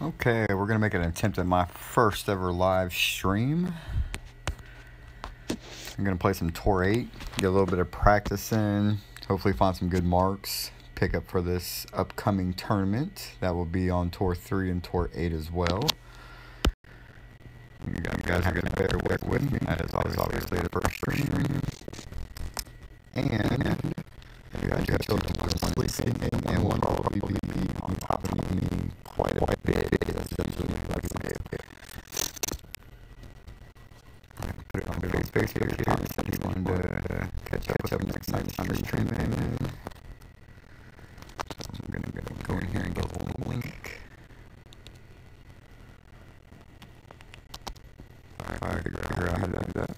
Okay, we're gonna make an attempt at my first ever live stream. I'm gonna play some Tour 8, get a little bit of practice in, hopefully find some good marks, pick up for this upcoming tournament that will be on Tour 3 and Tour 8 as well. You guys are gonna bear with me. That is obviously the first stream. And you guys got children sleeping and one will probably be on top of me quite a bit. That's usually like put it on Facebook here. Tom said he wanted to catch up next time on streaming. So I'm gonna go in here and get the link. I figure out how to do that.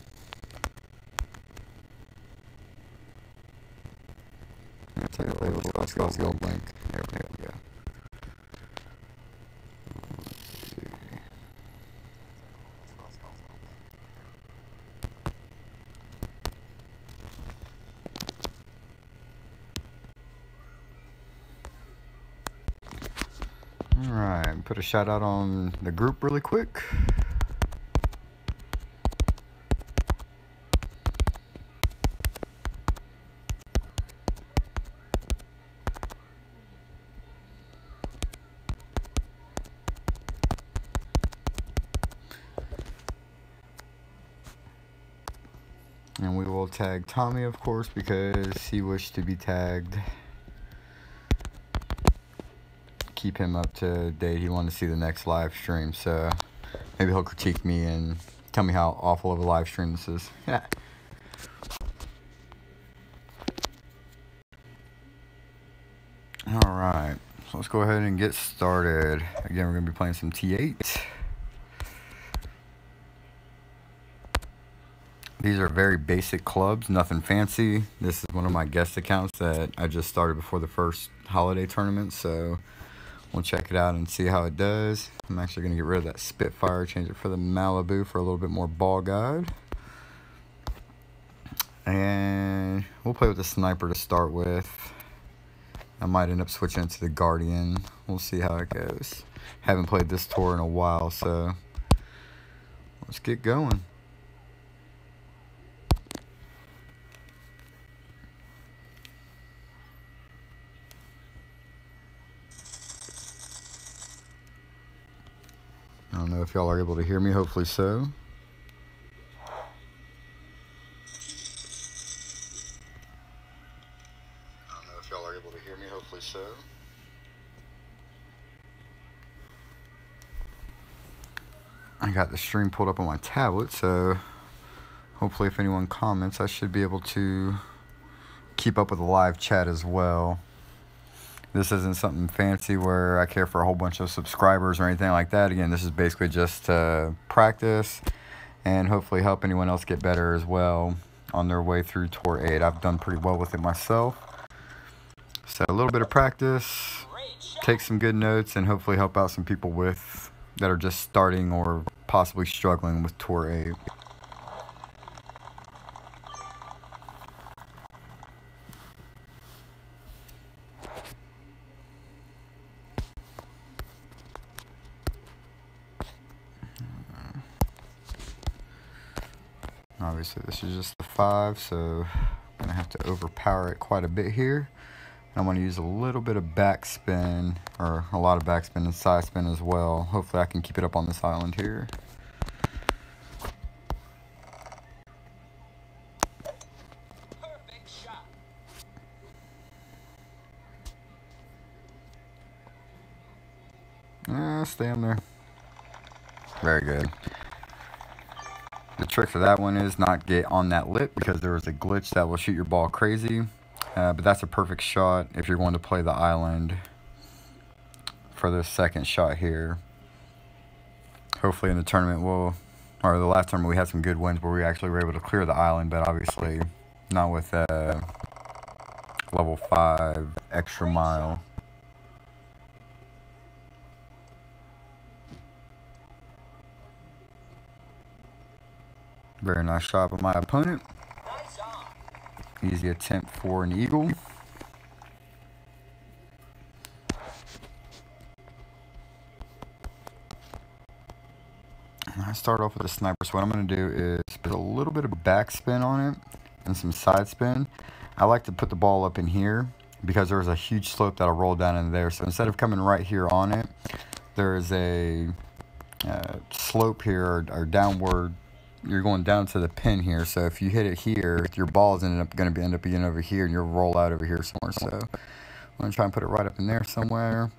Let's go link. There we go. Alright, put a shout out on the group really quick. And we will tag Tommy, of course, because he wished to be tagged. Keep him up to date. He wanted to see the next live stream, so maybe he'll critique me and tell me how awful of a live stream this is. Alright, so let's go ahead and get started. Again, we're going to be playing some T8. These are very basic clubs, nothing fancy. This is one of my guest accounts that I just started before the first holiday tournament, so we'll check it out and see how it does. I'm actually going to get rid of that Spitfire, change it for the Malibu for a little bit more ball guide. And we'll play with the Sniper to start with. I might end up switching it to the Guardian. We'll see how it goes. Haven't played this tour in a while, so let's get going. I don't know if y'all are able to hear me, hopefully so. I got the stream pulled up on my tablet, so hopefully if anyone comments, I should be able to keep up with the live chat as well. This isn't something fancy where I care for a whole bunch of subscribers or anything like that. Again, this is basically just practice and hopefully help anyone else get better as well on their way through Tour 8. I've done pretty well with it myself. So a little bit of practice, take some good notes, and hopefully help out some people that are just starting or possibly struggling with Tour 8. Obviously this is just the 5, so I'm going to have to overpower it quite a bit here. And I'm going to use a little bit of backspin, or a lot of backspin and side spin as well. Hopefully I can keep it up on this island here. Perfect shot. Stay on there. Very good. The trick for that one is not get on that lip, because there is a glitch that will shoot your ball crazy. But that's a perfect shot if you're going to play the island for the second shot here. Hopefully in the tournament or the last tournament we had some good wins where we actually were able to clear the island, but obviously not with level 5 extra mile. Very nice shot by my opponent. Easy attempt for an eagle. I start off with a sniper, so what I'm going to do is put a little bit of backspin on it and some side spin. I like to put the ball up in here because there's a huge slope that'll roll down in there. So instead of coming right here on it, there's a slope here or downward. You're going down to the pin here. So if you hit it here, your ball is going to end up being over here, and you'll roll out over here somewhere. So I'm going to try and put it right up in there somewhere.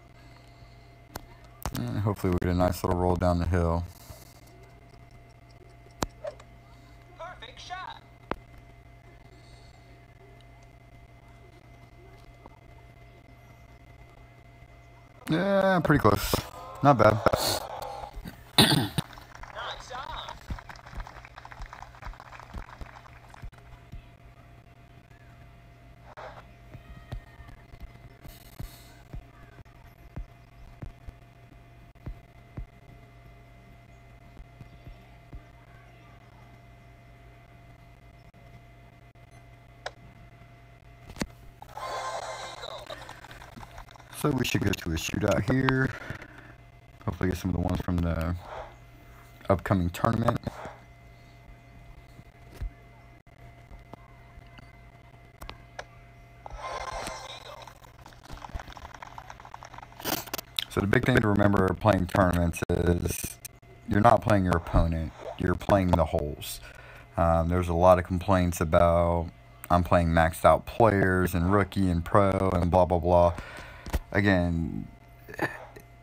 And hopefully we'll get a nice little roll down the hill. Perfect shot. Yeah, pretty close. Not bad. Nice on. So we should go to a shootout here. Hopefully get some of the ones from the upcoming tournament. So the big thing to remember playing tournaments is you're not playing your opponent, you're playing the holes. There's a lot of complaints about I'm playing maxed out players and rookie and pro and blah blah blah. Again,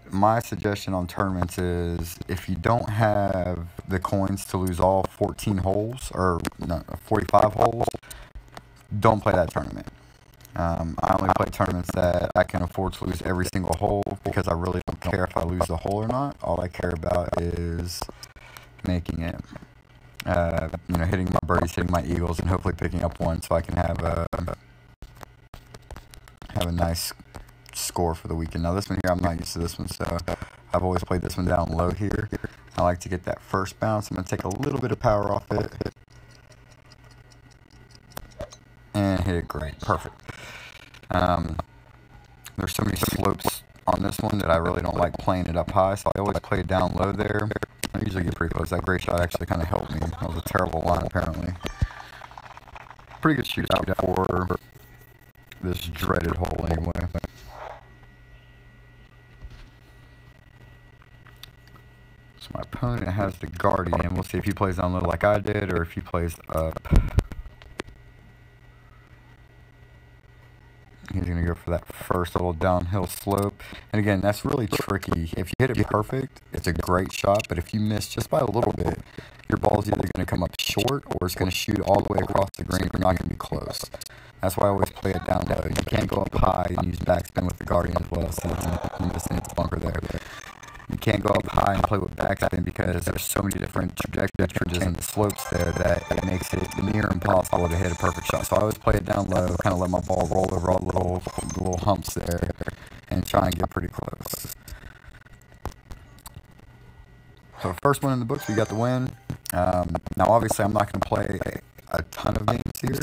my suggestion on tournaments is if you don't have the coins to lose all 14 holes or no, 45 holes, don't play that tournament. I only play tournaments that I can afford to lose every single hole because I really don't care if I lose the hole or not. All I care about is making it. Hitting my birdies, hitting my eagles, and hopefully picking up one so I can have a nice score for the weekend. Now this one here, I'm not used to this one, so I've always played this one down low here. I like to get that first bounce. I'm going to take a little bit of power off it and hit it great. Perfect. There's so many slopes on this one that I really don't like playing it up high, so I always play it down low there. I usually get pretty close. That great shot actually kind of helped me. That was a terrible line apparently. Pretty good shootout for this dreaded hole anyway. So my opponent has the Guardian. We'll see if he plays down low like I did or if he plays up. He's going to go for that first little downhill slope. And again, that's really tricky. If you hit it perfect, it's a great shot. But if you miss just by a little bit, your ball's either going to come up short or it's going to shoot all the way across the green. You're not going to be close. That's why I always play it down low. You can't go up high and use backspin with the Guardian as well. So you're missing its bunker there. You can't go up high and play with backspin because there's so many different trajectories and the slopes there that it makes it near impossible to hit a perfect shot. So I always play it down low, kind of let my ball roll over all the little humps there and try and get pretty close. So first one in the books, we got the win. Now obviously I'm not going to play a ton of games here.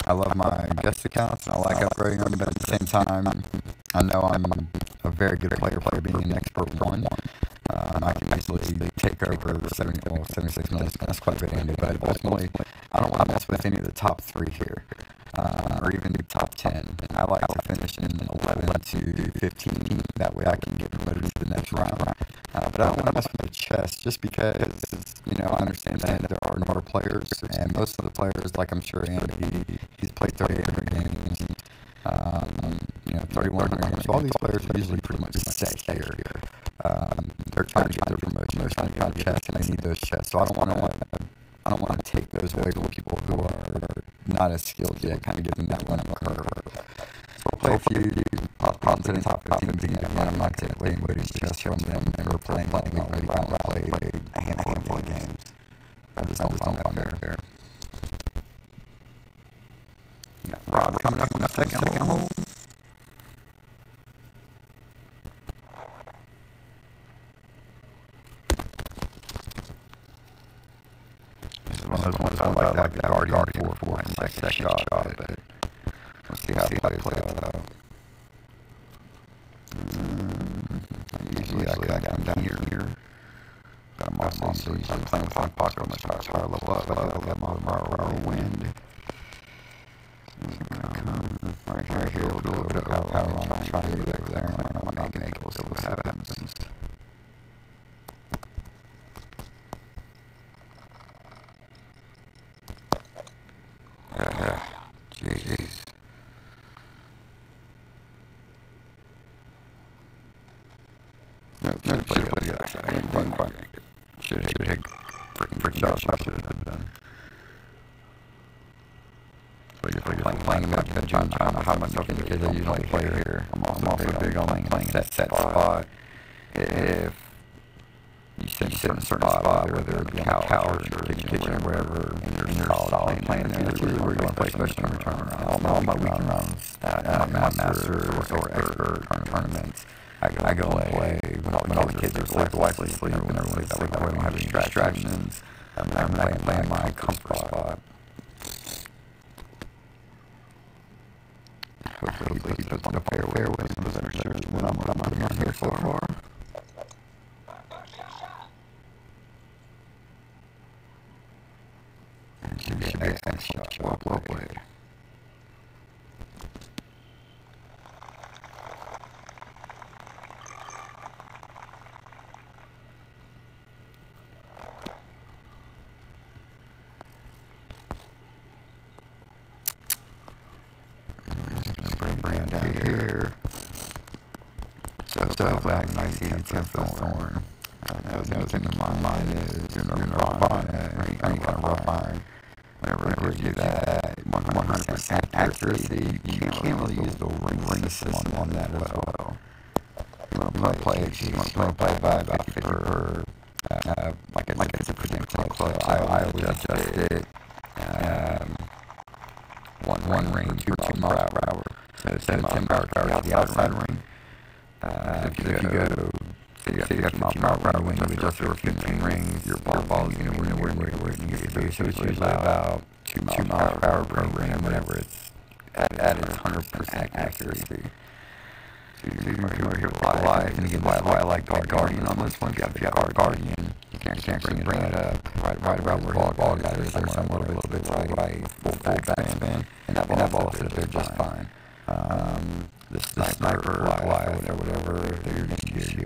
I love my guest accounts and I like upgrading them, but at the same time, I know I'm a very good player being an expert one. I can easily take over 76 minutes. That's quite a bit handy, but ultimately, I don't want to mess with any of the top 3 here, or even the top 10. I like to finish in 11 to 15. That way I can get promoted to the next round. But I don't want to mess with the chest just because, I understand that there are more players, and most of the players, like I'm sure Andy, he's played 3,800 games. 3,100 games. So all these players are usually pretty much set here. They're trying to get their promotion. They're trying to get chests, and they need those chests. So I don't want to take those away from people who are not as skilled yet. Kind of give them that learning curve. So I'll play a few, possibly in the top 15 again. I'm not taking away anybody's chests from them. And we're playing like we played a handful of games. I just don't find that fair. Got Rob coming up in the second hole. This is one of those ones I like the Guardian for my second shot, but we'll see how it plays out. Usually I come down here. also usually playing with my pocket on my power level up. I got my wind. Right here, we'll do a little bit of power on. I'm trying to get over there. I might not make it. We'll see what happens. Jeez. No, I didn't quite make it. Should hit freaking shot. Should have done. So you're playing about to trying to how much because I usually play here. I'm also big on playing set spot. If you sit in a certain spot, whether it's the couch or the kitchen or wherever, and you're solid playing there, that's really where you want to play, especially when you're turning around. All my weekend rounds, my masters or expert tournaments, I go and play when all the kids are asleep, the wife is asleep, and everyone's asleep, that way I don't have any distractions. I'm playing my comfort spot. Hopefully he puts on the fairway with some better sure what I'm here for. And should be an excellent shot. Well played. Bring it down here. So I see it's a thorn. The other thing in my mind is doing a rough iron, any kind of rough iron. Whenever you do that, 100% accuracy, you can't really use the ring system on that as well. You want to play by about 50 or like it's a percent clutch. So I always adjust it. One ring, 2 miles per hour. So instead of 10 miles per hour to the outside ring. If you go, say you got 50 miles per hour when you adjust it for 15 rings, your ball is going to win where you get to. So it's usually about 2 miles per hour per ring whenever it's at its 100% accuracy. So you're here with live, and again, why I like Guardian on this one. If you have Guardian, you can actually bring it up right about where the ball guy is, or somewhere a little bit right, full backspin, and that ball will sit there just fine. This sniper live or whatever, you're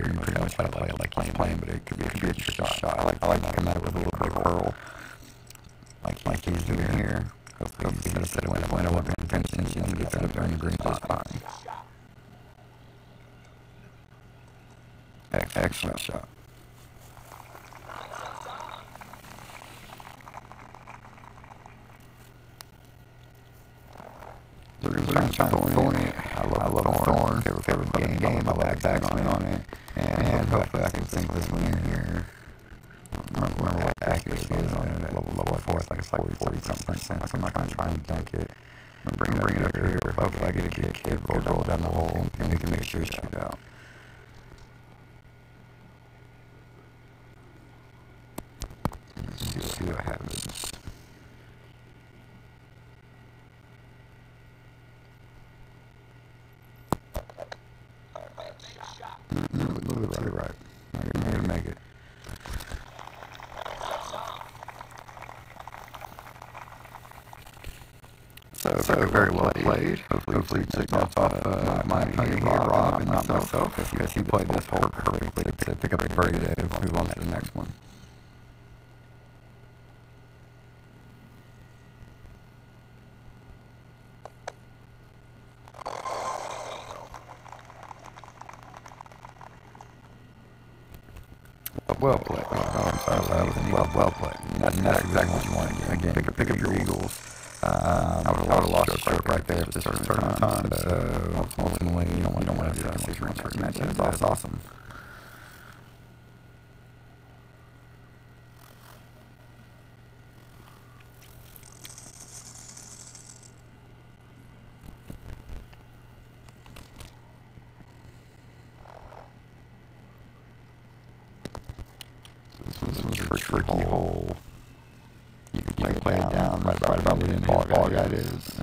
pretty much going to play it like he's playing, but it could be a trick shot. I like to come at it with a little bit of curl, like he's doing here. Hopefully he's going to set it when I wasn't paying attention and gets up there and green just fine. Excellent shot. So we're going to try thorn it. I love thorn. Favorite game. I like backswing on it. And hopefully I can sink this one in here. I don't remember what accuracy is on it. Level 4, like it's like 40-something%. I'm not going to try and dunk it. I'm going to bring it up here. Hopefully I get a good kid, roll down the hole, and we can make sure it's shoot out. See what happens. To the right. I'm going to make it. So very well played. Hopefully you took off my Rob and not myself. Because he played this hole perfectly to pick up a birdie today and move on to the next one. Well played. I'm sorry. Well played. That's exactly what you want to do. Again, pick up your eagles. I would have lost a stroke right there at this certain time. So ultimately, you don't want to do that 6 rings per match. That's awesome. This one's a tricky hole. You can play it down right about where the ball guy is.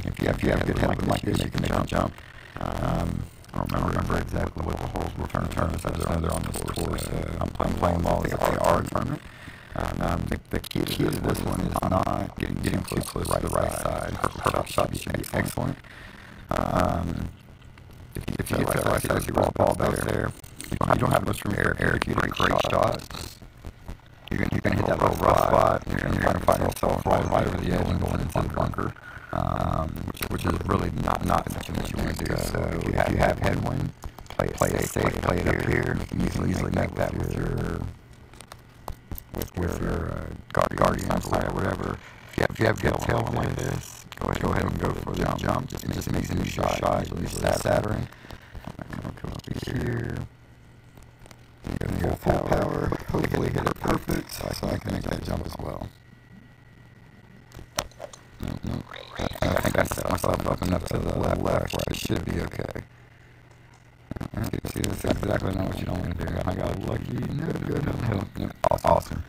If you have good help like this, you can make a jump. I don't don't remember exactly what the holes were for tournaments. I just know they're on this course. I'm playing them all as if they are a tournament. The key to this one is not getting too close to the right side. Perfect shot should be excellent. If you get to that right side, you roll the ball bounce there. You don't have much room for air. If you hit a great shot, you're gonna hit that little rough spot. You're gonna find yourself falling right over the edge and going into the bunker, which is really not something that you want to do. So if you have headwind, play it safe, play it up here. You can easily make that with your guardians or whatever. If you have good tailwind like this, go ahead and go for the jump. Just makes an easier shot. Usually Saturn. I'm gonna come up here. I'm gonna go full power. Hopefully hit it perfect, so I can make that jump as well. No. I think I set myself up enough to the left where I should be okay. See, that's exactly not what you don't want to do. I got lucky. No, good. Awesome.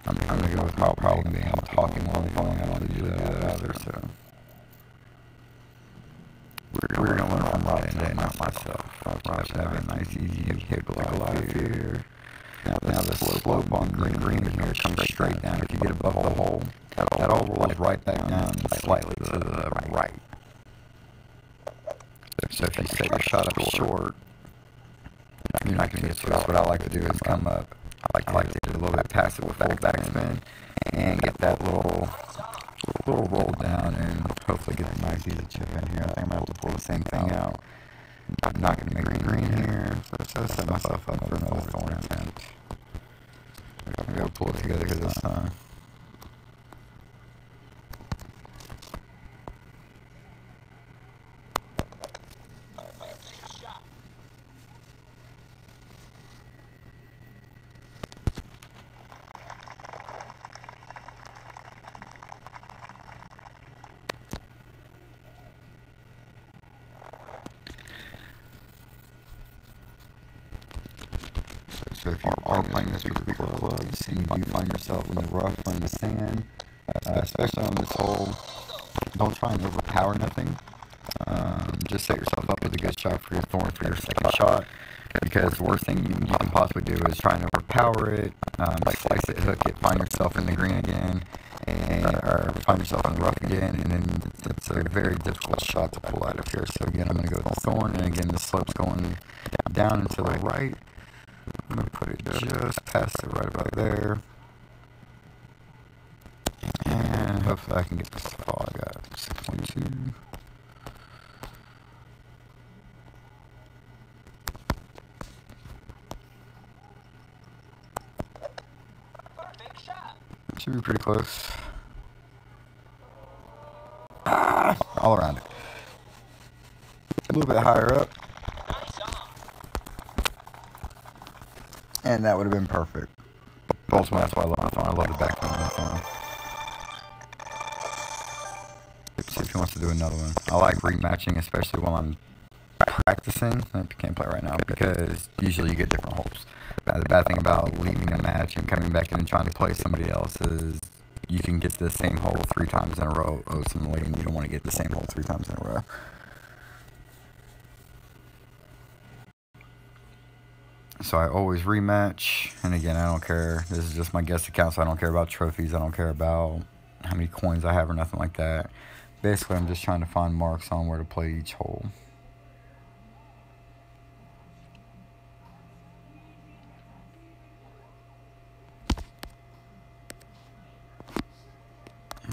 I'm gonna go with my problem being I'm talking while I'm falling. I don't want to do that either, so we're gonna learn from Rob today, not myself. Rob should have a nice easy hit live here. Now the slope on green here comes straight down. If you get above the hole, that all rolls right back down slightly to the right. So if you set your shot up short, you're not gonna get to it. What I like to do is come up. I like to hit a little bit past it with backspin and get that little roll down and hopefully get a nice easy chip in here. I think I'm able to pull the same thing out. I'm not going to make green here, so set myself up for another thorn attempt. I'm going to go pull it together this time. So if you are playing this with bigger clubs and you do find yourself in the rough or in the sand, especially on this hole, don't try and overpower nothing. Just set yourself up with a good shot for your thorn for your second shot, because the worst thing you can possibly do is try and overpower it, slice it, hook it, find yourself in the green again, or find yourself in the rough again, and then it's a very difficult shot to pull out of here. So again, I'm going to go with the thorn, and again the slope's going down and to the right. I'm going to put it just past it right about there. And hopefully I can get this ball. I got 6.2. Perfect shot. Should be pretty close. All around it. A little bit higher up. Nice on. And that would have been perfect. Ultimately, that's why I love my phone. I love the back on my phone. See if he wants to do another one. I like rematching, especially while I'm practicing. I can't play right now because usually you get different holes. The bad thing about leaving a match and coming back in and trying to play somebody else is you can get the same hole 3 times in a row ultimately, and you don't want to get the same hole 3 times in a row. So I always rematch, and again, I don't care. This is just my guest account, so I don't care about trophies. I don't care about how many coins I have or nothing like that. Basically, I'm just trying to find marks on where to play each hole.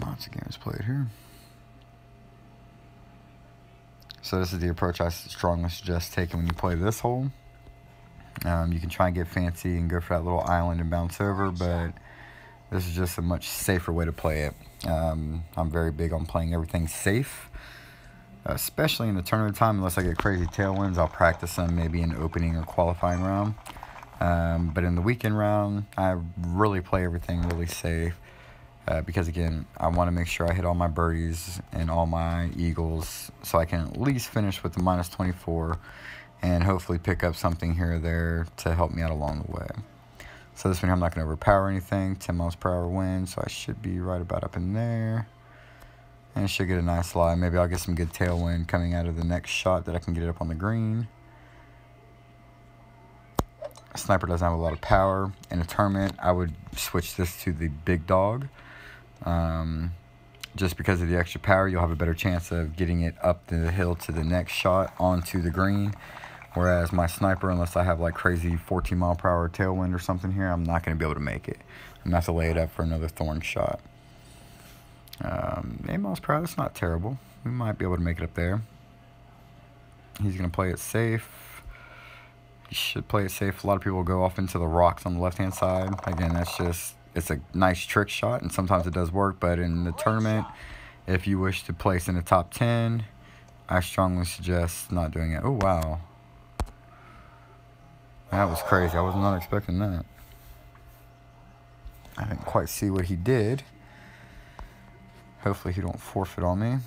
Lots of games played here. So this is the approach I strongly suggest taking when you play this hole. You can try and get fancy and go for that little island and bounce over, but this is just a much safer way to play it. I'm very big on playing everything safe, especially in the tournament time. Unless I get crazy tailwinds, I'll practice them maybe in opening or qualifying round. But in the weekend round, I really play everything really safe. Because again, I want to make sure I hit all my birdies and all my eagles so I can at least finish with the minus 24 and hopefully pick up something here or there to help me out along the way. So this one here, I'm not going to overpower anything. 10 miles per hour wind, so I should be right about up in there. And it should get a nice lie. Maybe I'll get some good tailwind coming out of the next shot that I can get it up on the green. Sniper doesn't have a lot of power. In a tournament, I would switch this to the big dog. Just because of the extra power, you'll have a better chance of getting it up the hill to the next shot onto the green. Whereas my sniper, unless I have like crazy 14 mile per hour tailwind or something here, I'm not going to be able to make it. I'm going to have to lay it up for another thorn shot. 8 miles per hour, that's not terrible. We might be able to make it up there. He's going to play it safe. He should play it safe. A lot of people go off into the rocks on the left-hand side. Again, that's just, it's a nice trick shot, and sometimes it does work. But in the tournament, if you wish to place in the top 10, I strongly suggest not doing it. Oh, wow. That was crazy. I was not expecting that. I didn't quite see what he did. Hopefully he don't forfeit on me.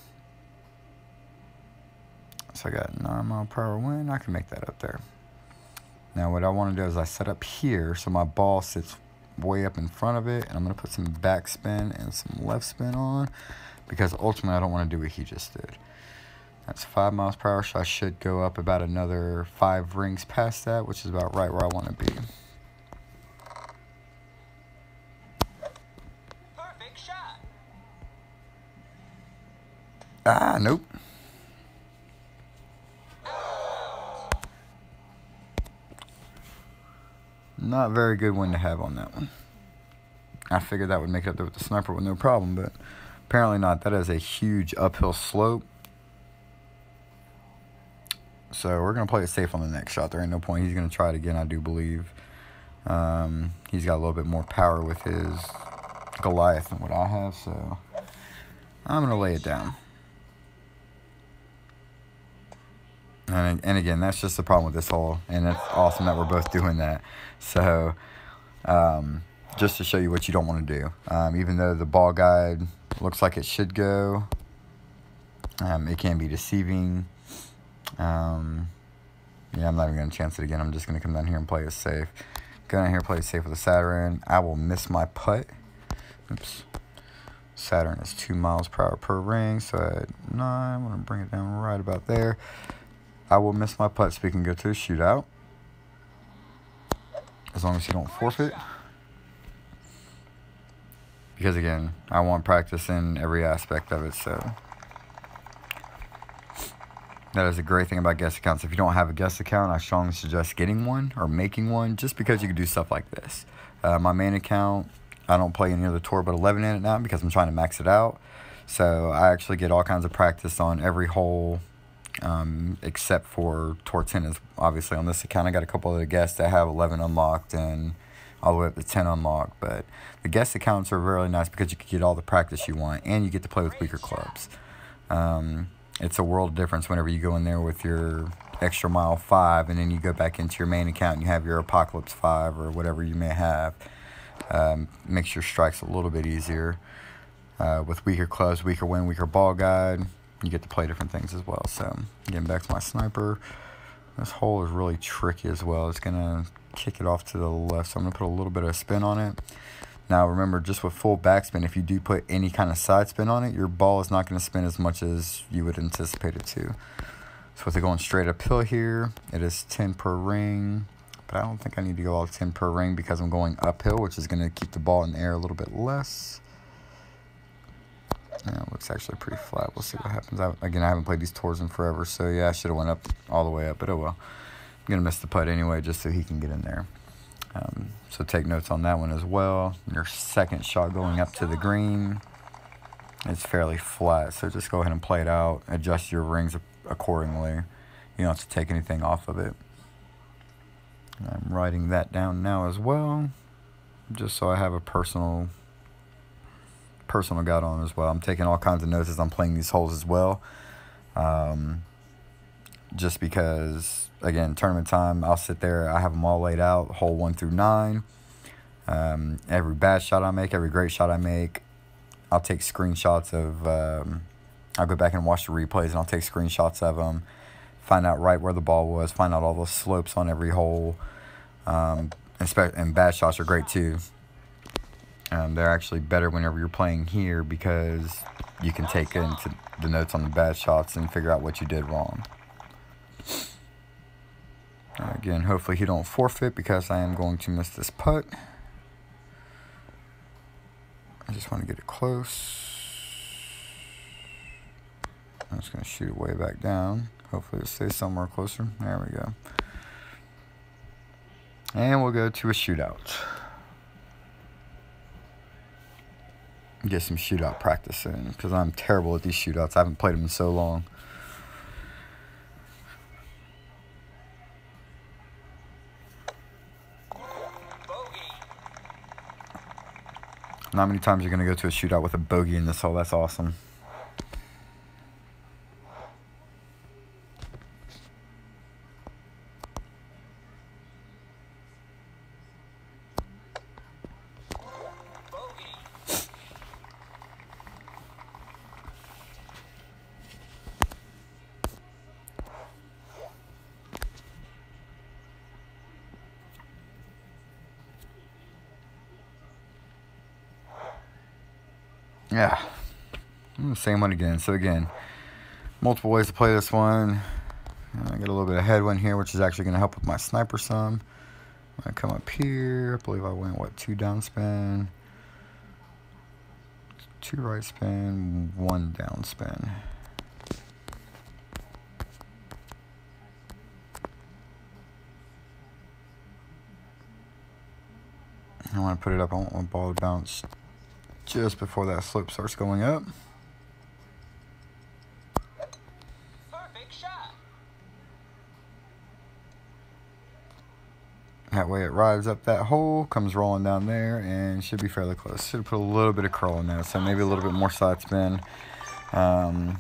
So I got 9 mile per hour wind. I can make that up there. Now what I want to do is I set up here so my ball sits way up in front of it, and I'm going to put some backspin and some left spin on, because ultimately I don't want to do what he just did. That's 5 miles per hour, so I should go up about another 5 rings past that, which is about right where I want to be. Perfect shot. Ah, nope. Not very good wind to have on that one. I figured that would make it up there with the sniper with no problem, but apparently not. That is a huge uphill slope. So we're going to play it safe on the next shot. There ain't no point. He's going to try it again, I do believe. He's got a little bit more power with his Goliath than what I have, so I'm going to lay it down. And again, that's just the problem with this hole, and it's awesome that we're both doing that. So, just to show you what you don't want to do. Even though the ball guide looks like it should go, it can be deceiving. Yeah, I'm not even going to chance it again. I'm just going to come down here and play it safe. Go down here, play it safe with the Saturn. I will miss my putt. Oops. Saturn is 2 miles per hour per ring, so at 9, I'm going to bring it down right about there. I will miss my putt so we can go to a shootout. As long as you don't forfeit. Because again, I want practice in every aspect of it, so. That is a great thing about guest accounts. If you don't have a guest account, I strongly suggest getting one or making one, just because you can do stuff like this. My main account, I don't play any other tour but 11 in it now because I'm trying to max it out. So I actually get all kinds of practice on every hole, except for Tour 10 is obviously on this account. I got a couple other guests that have 11 unlocked and all the way up to 10 unlocked. But the guest accounts are really nice because you can get all the practice you want, and you get to play with weaker clubs. It's a world of difference whenever you go in there with your extra mile 5 and then you go back into your main account and you have your Apocalypse 5 or whatever you may have. Makes your strikes a little bit easier. With weaker clubs, weaker wind, weaker ball guide, you get to play different things as well. So getting back to my sniper, this hole is really tricky as well. It's going to kick it off to the left, so I'm going to put a little bit of spin on it. Now remember, just with full backspin, if you do put any kind of side spin on it, your ball is not going to spin as much as you would anticipate it to. So with it going straight uphill here, it is 10 per ring, but I don't think I need to go all 10 per ring because I'm going uphill, which is going to keep the ball in the air a little bit less. Yeah, it looks actually pretty flat. We'll see what happens. Again, I haven't played these tours in forever, so yeah, I should have went up all the way up, but oh well. I'm going to miss the putt anyway just so he can get in there. So take notes on that one as well. Your second shot going up to the green, it's fairly flat, so just go ahead and play it out. Adjust your rings accordingly. You don't have to take anything off of it. I'm writing that down now as well, just so I have a personal guide on as well. I'm taking all kinds of notes as I'm playing these holes as well. Just because, again, tournament time, I'll sit there, I have them all laid out, hole 1 through 9. Every bad shot I make, every great shot I make, I'll take screenshots of, I'll go back and watch the replays, and I'll take screenshots of them, find out right where the ball was, find out all the slopes on every hole. And bad shots are great too. They're actually better whenever you're playing here because you can take into the notes on the bad shots and figure out what you did wrong. Again, hopefully he don't forfeit because I am going to miss this putt. I just want to get it close. I'm just going to shoot it way back down. Hopefully it stays somewhere closer. There we go. And we'll go to a shootout. Get some shootout practice in because I'm terrible at these shootouts. I haven't played them in so long. Not many times you're going to go to a shootout with a bogey in this hole. That's awesome. Yeah, same one again. So again, multiple ways to play this one. I get a little bit of headwind here, which is actually going to help with my sniper some. I'm going to come up here. I believe I went, what, 2 down spin, 2 right spin, 1 down spin. I want to put it up. I want my ball to bounce just before that slope starts going up. Perfect shot. That way it rides up that hole, comes rolling down there, and should be fairly close. Should have put a little bit of curl in there, so maybe a little bit more side spin. I'll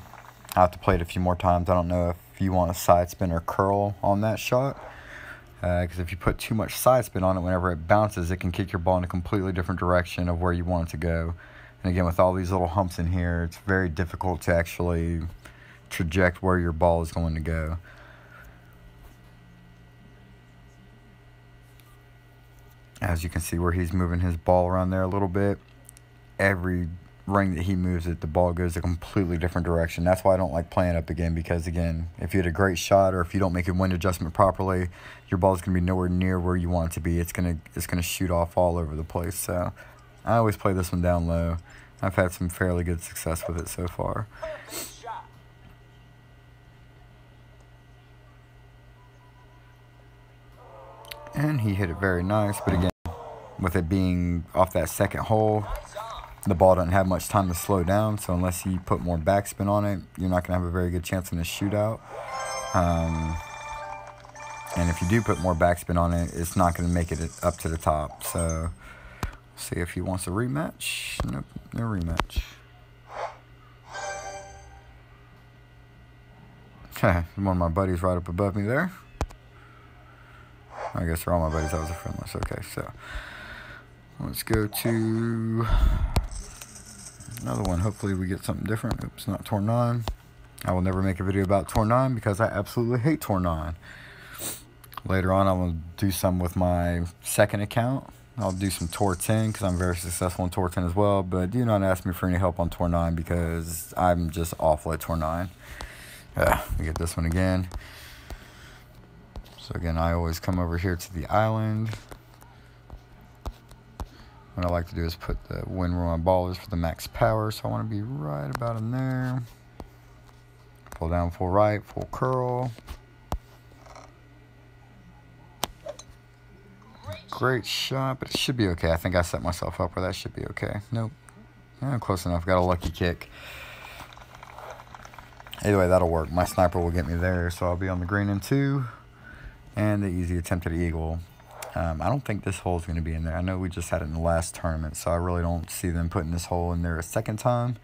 have to play it a few more times. I don't know if you want a side spin or curl on that shot. Because if you put too much side spin on it, whenever it bounces, it can kick your ball in a completely different direction of where you want it to go. And again, with all these little humps in here, it's very difficult to actually traject where your ball is going to go. As you can see where he's moving his ball around there a little bit, every ring that he moves it, the ball goes a completely different direction. That's why I don't like playing up again, because again, if you had a great shot or if you don't make a wind adjustment properly, your ball is going to be nowhere near where you want it to be. It's gonna shoot off all over the place. So I always play this one down low. I've had some fairly good success with it so far. Perfect shot. And he hit it very nice, but again, with it being off that second hole, Nice on. the ball doesn't have much time to slow down, so unless you put more backspin on it, you're not going to have a very good chance in a shootout. And if you do put more backspin on it, it's not going to make it up to the top. So, see if he wants a rematch. Nope, no rematch. Okay, one of my buddies right up above me there. I guess they're all my buddies. That was a friendless. Okay, so let's go to another one. Hopefully we get something different. Oops, not Tour 9. I will never make a video about Tour 9 because I absolutely hate Tour 9. Later on, I will do some with my second account. I'll do some Tour 10 because I'm very successful in Tour 10 as well. But do not ask me for any help on Tour 9 because I'm just awful at Tour 9. We get this one again. So again, I always come over here to the island. What I like to do is put the wind where my ball is for the max power. So I want to be right about in there. Pull down full right, full curl. Great shot, but it should be okay. I think I set myself up where that should be okay. Nope. Close enough. Got a lucky kick. Either way, that'll work. My sniper will get me there, so I'll be on the green in 2. And the easy attempt at eagle. I don't think this hole is going to be in there. I know we just had it in the last tournament, so I really don't see them putting this hole in there a second time.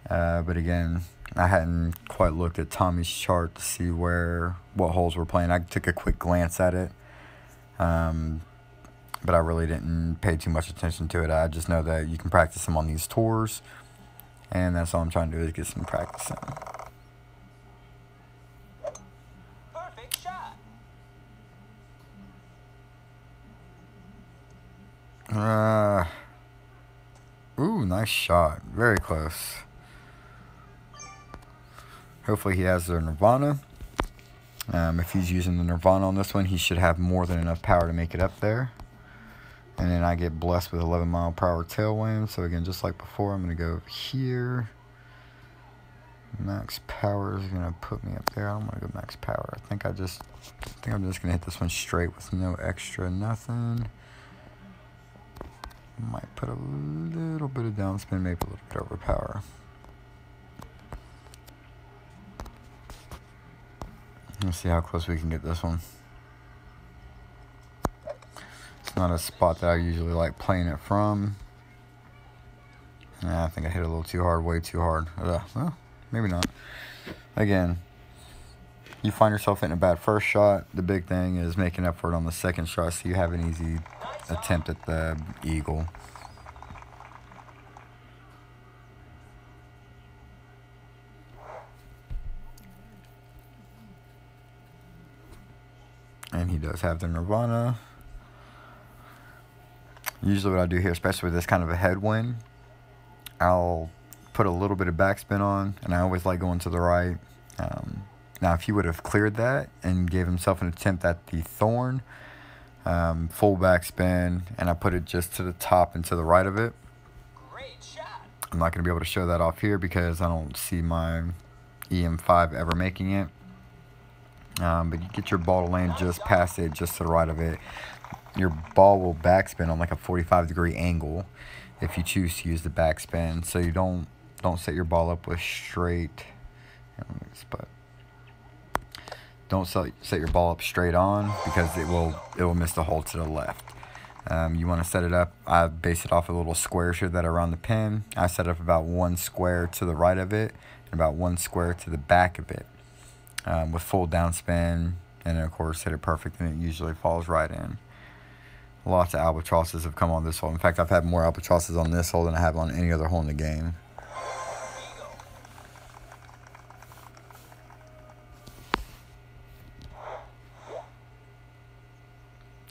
But again, I hadn't quite looked at Tommy's chart to see what holes we're playing. I took a quick glance at it. But I really didn't pay too much attention to it. I just know that you can practice them on these tours. And that's all I'm trying to do is get some practice in. Perfect shot. Ooh, nice shot. Very close. Hopefully he has the Nirvana. If he's using the Nirvana on this one, he should have more than enough power to make it up there. And then I get blessed with 11 mile per hour tailwind. So again, just like before, I'm going to go over here. Max power is going to put me up there. I don't want to go max power. I think I'm just going to hit this one straight with no extra nothing. Might put a little bit of downspin, maybe a little bit over power. Let's see how close we can get this one. It's not a spot that I usually like playing it from. I think I hit it a little too hard, way too hard. Well, maybe not. Again, you find yourself hitting a bad first shot. The big thing is making up for it on the second shot so you have an easy attempt at the eagle. And he does have the Nirvana. Usually what I do here, especially with this kind of a headwind, I'll put a little bit of backspin on, and I always like going to the right. Now, if he would have cleared that and gave himself an attempt at the thorn, full backspin, and I put it just to the top and to the right of it. Great shot. I'm not going to be able to show that off here because I don't see my EM5 ever making it. But you get your ball to land just past it, just to the right of it. Your ball will backspin on like a 45-degree angle if you choose to use the backspin. So you don't set your ball up with straight. Don't set your ball up straight on because it will miss the hole to the left. You want to set it up. I base it off a little square here that are around the pin. I set up about 1 square to the right of it and about 1 square to the back of it with full downspin, and then of course hit it perfect, and it usually falls right in. Lots of albatrosses have come on this hole. In fact, I've had more albatrosses on this hole than I have on any other hole in the game.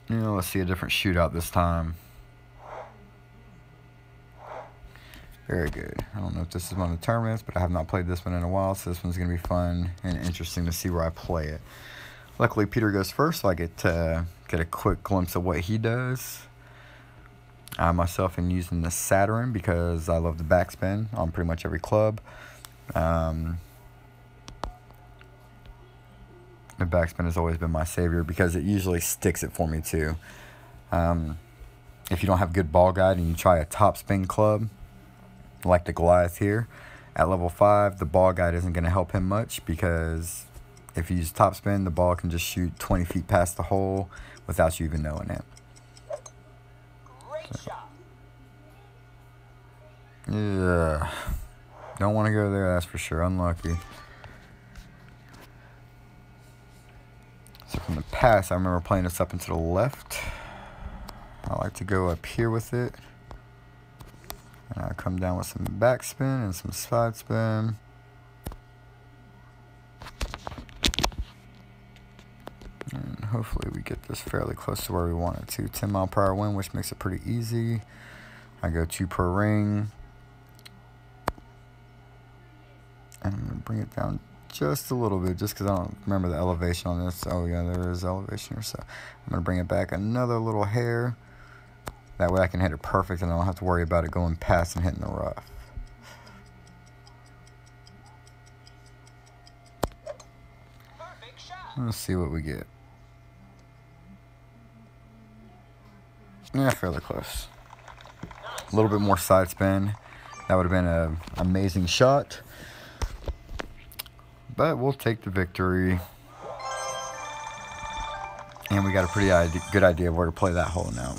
You know, let's see a different shootout this time. Very good. I don't know if this is one of the tournaments, but I have not played this one in a while, so this one's going to be fun and interesting to see where I play it. Luckily, Peter goes first, so I get to get a quick glimpse of what he does. I myself am using the Saturn because I love the backspin on pretty much every club. The backspin has always been my savior because it usually sticks it for me too. If you don't have good ball guide and you try a top spin club, like the Goliath here, at level 5, the ball guide isn't going to help him much because if you use top spin, the ball can just shoot 20 feet past the hole without you even knowing it. Great shot. Yeah. Don't want to go there, that's for sure. Unlucky. So from the past, I remember playing this up and to the left. I like to go up here with it. And I come down with some backspin and some side spin. And hopefully we get this fairly close to where we want it to. 10 mile per hour wind, which makes it pretty easy. I go 2 per ring. And I'm going to bring it down just a little bit, just because I don't remember the elevation on this. Oh yeah, there is elevation here, so I'm going to bring it back another little hair. That way I can hit it perfect and I don't have to worry about it going past and hitting the rough. Perfect shot. Let's see what we get. Yeah, fairly close. A little bit more side spin. That would have been an amazing shot. But we'll take the victory. And we got a pretty good idea of where to play that hole now.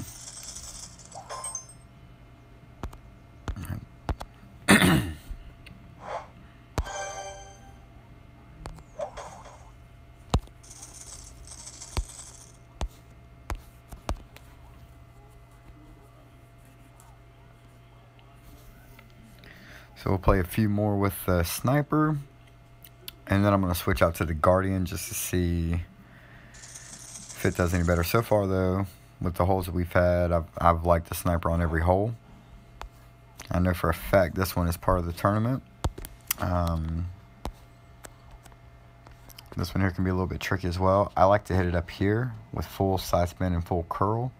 So we'll play a few more with the Sniper. And then I'm going to switch out to the Guardian just to see if it does any better. So far, though, with the holes that we've had, I've liked the sniper on every hole. I know for a fact this one is part of the tournament. This one here can be a little bit tricky as well. I like to hit it up here with full side spin and full curl.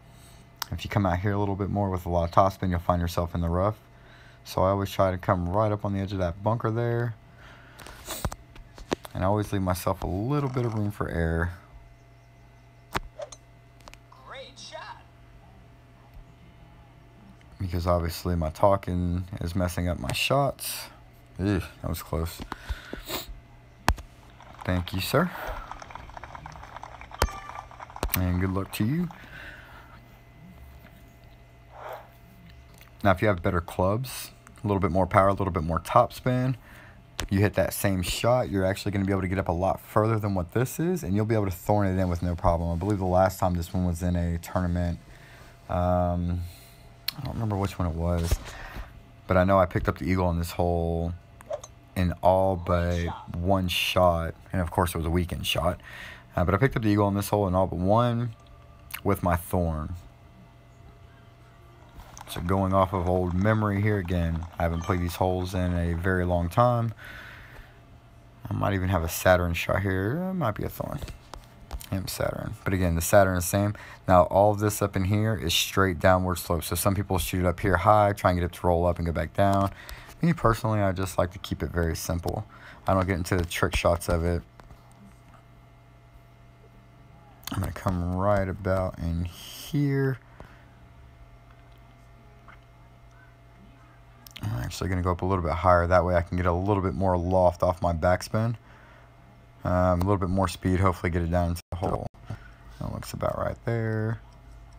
If you come out here a little bit more with a lot of top spin, you'll find yourself in the rough. So I always try to come right up on the edge of that bunker there. And I always leave myself a little bit of room for error. Great shot. Because obviously my talking is messing up my shots. Ew, that was close. Thank you, sir. And good luck to you. Now, if you have better clubs, a little bit more power, a little bit more top spin, you hit that same shot, you're actually going to be able to get up a lot further than what this is, and you'll be able to thorn it in with no problem. I believe the last time this one was in a tournament, I don't remember which one it was, but I know I picked up the eagle on this hole in all but one shot, and of course it was a weekend shot, but I picked up the eagle on this hole in all but one with my thorn. So going off of old memory here again, I haven't played these holes in a very long time. I might even have a Saturn shot here. It might be a thorn. Saturn. But again, the Saturn is the same. Now all of this up in here is straight downward slope. So some people shoot it up here high, try and get it to roll up and go back down. Me personally, I just like to keep it very simple. I don't get into the trick shots of it. I'm going to come right about in here. I'm actually going to go up a little bit higher. That way I can get a little bit more loft off my backspin. A little bit more speed. Hopefully get it down to the hole. That looks about right there.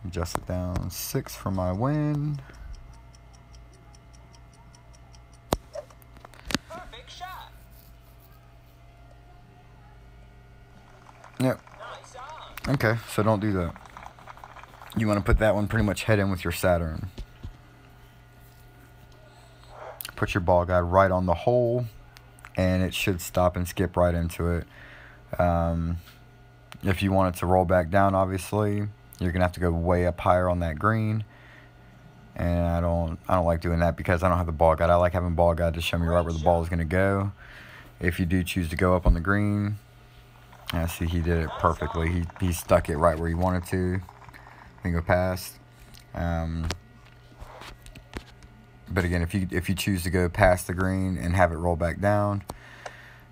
Adjust it down 6 for my wind. Perfect shot. Yep. Nice on. Okay, so don't do that. You want to put that one pretty much head in with your Saturn. Put your ball guide right on the hole, and it should stop and skip right into it. If you want it to roll back down, obviously, you're gonna have to go way up higher on that green. And I don't like doing that because I don't have the ball guide. I like having ball guide to show me right where the ball is gonna go. If you do choose to go up on the green, I see he did it perfectly. He stuck it right where he wanted to. Then go past. But again, if you choose to go past the green and have it roll back down,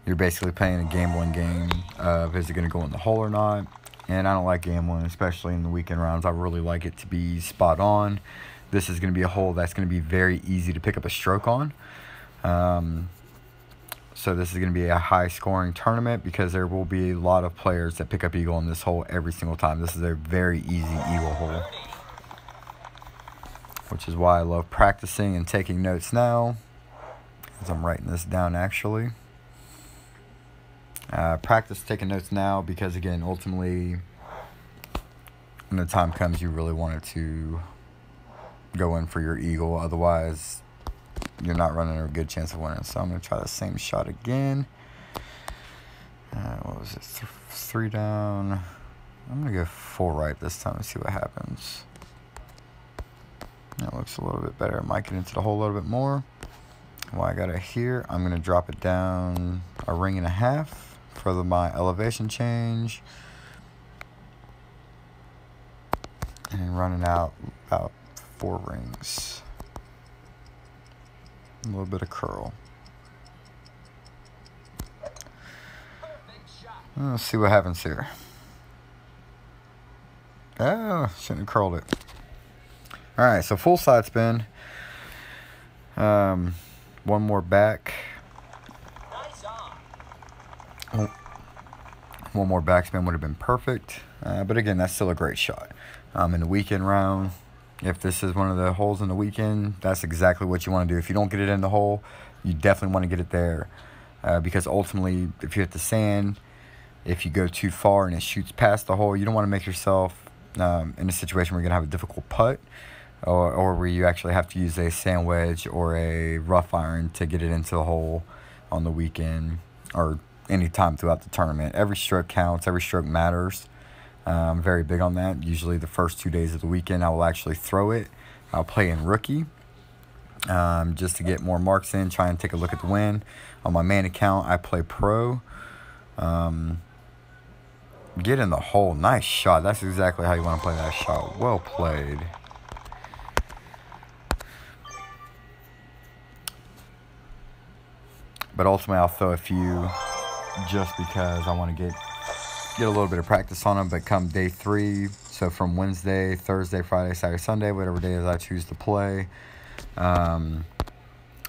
you're basically playing a gambling game of is it going to go in the hole or not. And I don't like gambling, especially in the weekend rounds. I really like it to be spot on. This is going to be a hole that's going to be very easy to pick up a stroke on. So this is going to be a high scoring tournament because there will be a lot of players that pick up eagle on this hole every single time. This is a very easy eagle hole, which is why I love practicing and taking notes now, as I'm writing this down actually. Practice taking notes now because, again, ultimately, when the time comes, you really want it to go in for your eagle. Otherwise, you're not running a good chance of winning. So I'm going to try the same shot again. What was it? 3 down. I'm going to go 4 right this time and see what happens. That looks a little bit better. I might get into the hole a little bit more. While I got it here, I'm going to drop it down a ring and a half for my elevation change. And running out about 4 rings. A little bit of curl. Let's see what happens here. Oh, shouldn't have curled it. Alright, so full side spin. One more back. One more backspin would have been perfect. But again, that's still a great shot. In the weekend round, if this is one of the holes in the weekend, that's exactly what you want to do. If you don't get it in the hole, you definitely want to get it there. Because ultimately, if you hit the sand, if you go too far and it shoots past the hole, you don't want to make yourself in a situation where you're going to have a difficult putt. Or where you actually have to use a sand wedge or a rough iron to get it into the hole on the weekend or any time throughout the tournament. Every stroke counts. Every stroke matters. I'm very big on that. Usually the first 2 days of the weekend, I will actually throw it. I'll play in rookie just to get more marks in, try and take a look at the win. On my main account, I play pro. Get in the hole. Nice shot. That's exactly how you want to play that shot. Well played. But ultimately, I'll throw a few just because I want to get a little bit of practice on them. But come day 3, so from Wednesday, Thursday, Friday, Saturday, Sunday, whatever days I choose to play, I'm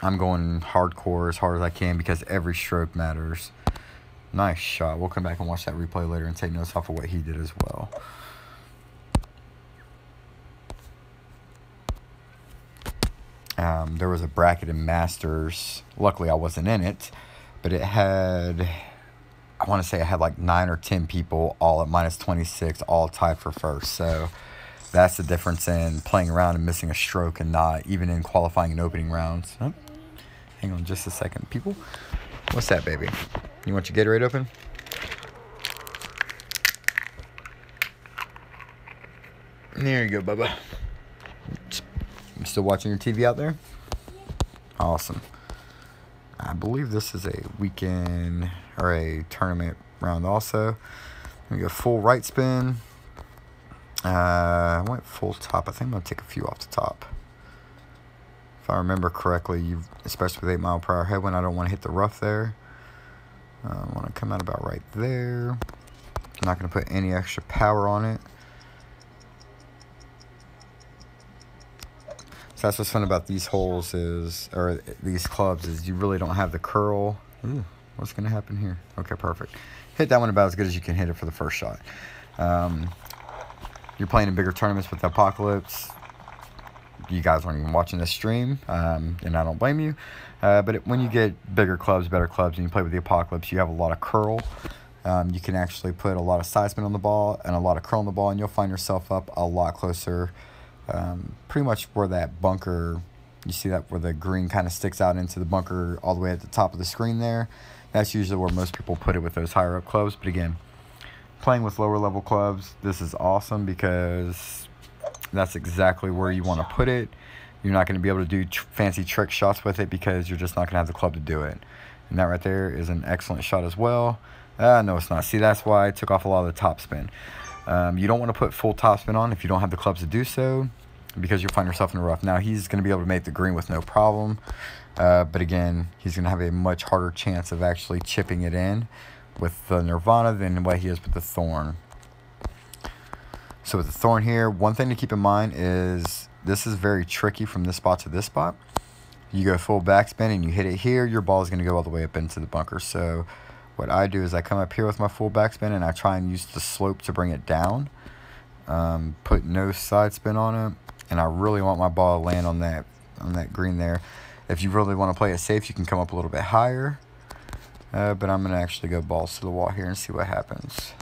going hardcore as hard as I can because every stroke matters. Nice shot. We'll come back and watch that replay later and take notes off of what he did as well. There was a bracket in Masters. Luckily, I wasn't in it, but it had, I want to say it had like 9 or 10 people all at minus 26, all tied for first. So that's the difference in playing around and missing a stroke and not, even in qualifying and opening rounds. Oh, hang on just a second, people. What's that, baby? You want your Gatorade open? There you go, Bubba. You still watching your TV out there? Awesome. I believe this is a weekend or a tournament round also. We go full right spin. I went full top. I think I'm going to take a few off the top. If I remember correctly, especially with 8 mile per hour headwind, I don't want to hit the rough there. I want to come out about right there. I'm not going to put any extra power on it. So that's what's fun about these holes or these clubs is you really don't have the curl. Ooh, what's going to happen here? Okay, perfect. Hit that one about as good as you can hit it for the first shot. You're playing in bigger tournaments with the Apocalypse. You guys aren't even watching this stream, and I don't blame you. But when you get bigger clubs, better clubs, and you play with the Apocalypse, you have a lot of curl. You can actually put a lot of side spin on the ball and a lot of curl on the ball, and you'll find yourself up a lot closer. Pretty much where that bunker, you see that where the green kind of sticks out into the bunker all the way at the top of the screen there. That's usually where most people put it with those higher up clubs. But again, playing with lower level clubs, this is awesome because that's exactly where you want to put it. You're not going to be able to do fancy trick shots with it because you're just not going to have the club to do it. And that right there is an excellent shot as well. No, it's not. See, that's why I took off a lot of the top spin. You don't want to put full top spin on if you don't have the clubs to do so because you'll find yourself in the rough. Now, he's going to be able to make the green with no problem. But again, he's going to have a much harder chance of actually chipping it in with the Nirvana than what he is with the Thorn. So with the Thorn here, one thing to keep in mind is this is very tricky from this spot to this spot. You go full backspin and you hit it here, your ball is going to go all the way up into the bunker. So what I do is I come up here with my full backspin and I try and use the slope to bring it down. Put no side spin on it, and I really want my ball to land on that green there. If you really want to play it safe, you can come up a little bit higher. But I'm going to actually go balls to the wall here and see what happens.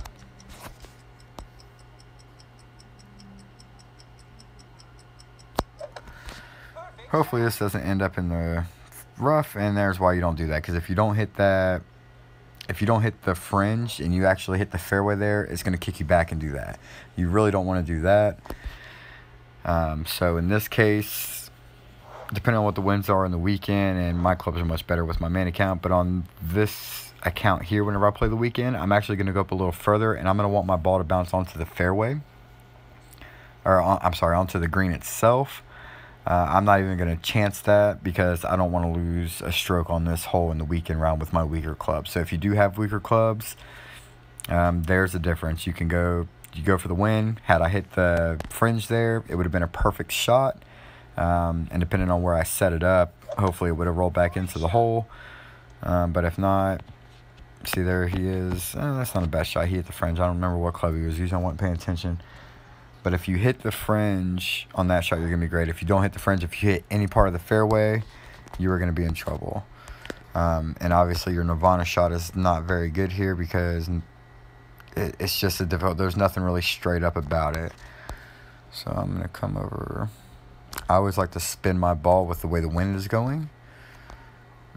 Hopefully this doesn't end up in the rough, and there's why you don't do that. Because if you don't hit that, if you don't hit the fringe and you actually hit the fairway there, it's going to kick you back and do that. You really don't want to do that. So in this case, depending on what the winds are in the weekend, and my clubs are much better with my main account, but on this account here, whenever I play the weekend, I'm actually going to go up a little further, and I'm going to want my ball to bounce onto the fairway. Or, I'm sorry, onto the green itself. I'm not even going to chance that because I don't want to lose a stroke on this hole in the weekend round with my weaker clubs. So if you do have weaker clubs, there's a difference. You go for the win. Had I hit the fringe there, it would have been a perfect shot. And depending on where I set it up, hopefully it would have rolled back into the hole. But if not, see there he is. That's not a bad shot. He hit the fringe. I don't remember what club he was using. I wasn't paying attention. But if you hit the fringe on that shot, you're going to be great. If you don't hit the fringe, if you hit any part of the fairway, you are going to be in trouble. And obviously your Nirvana shot is not very good here because it's just a difficult. There's nothing really straight up about it. So I'm going to come over. I always like to spin my ball with the way the wind is going.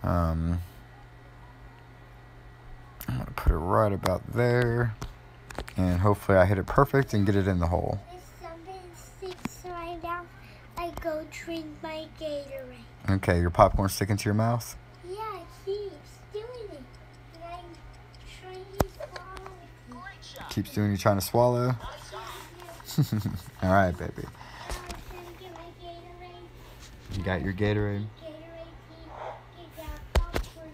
I'm going to put it right about there. And hopefully I hit it perfect and get it in the hole. If something sticks to my mouth, I go drink my Gatorade. Okay, your popcorn's sticking to your mouth? Yeah, he keeps doing it. And I'm trying to swallow it. Great shot. Keeps doing you trying to swallow? Nice shot. Alright, baby. I'm trying to get my Gatorade. You got your Gatorade? Gatorade, get that popcorn.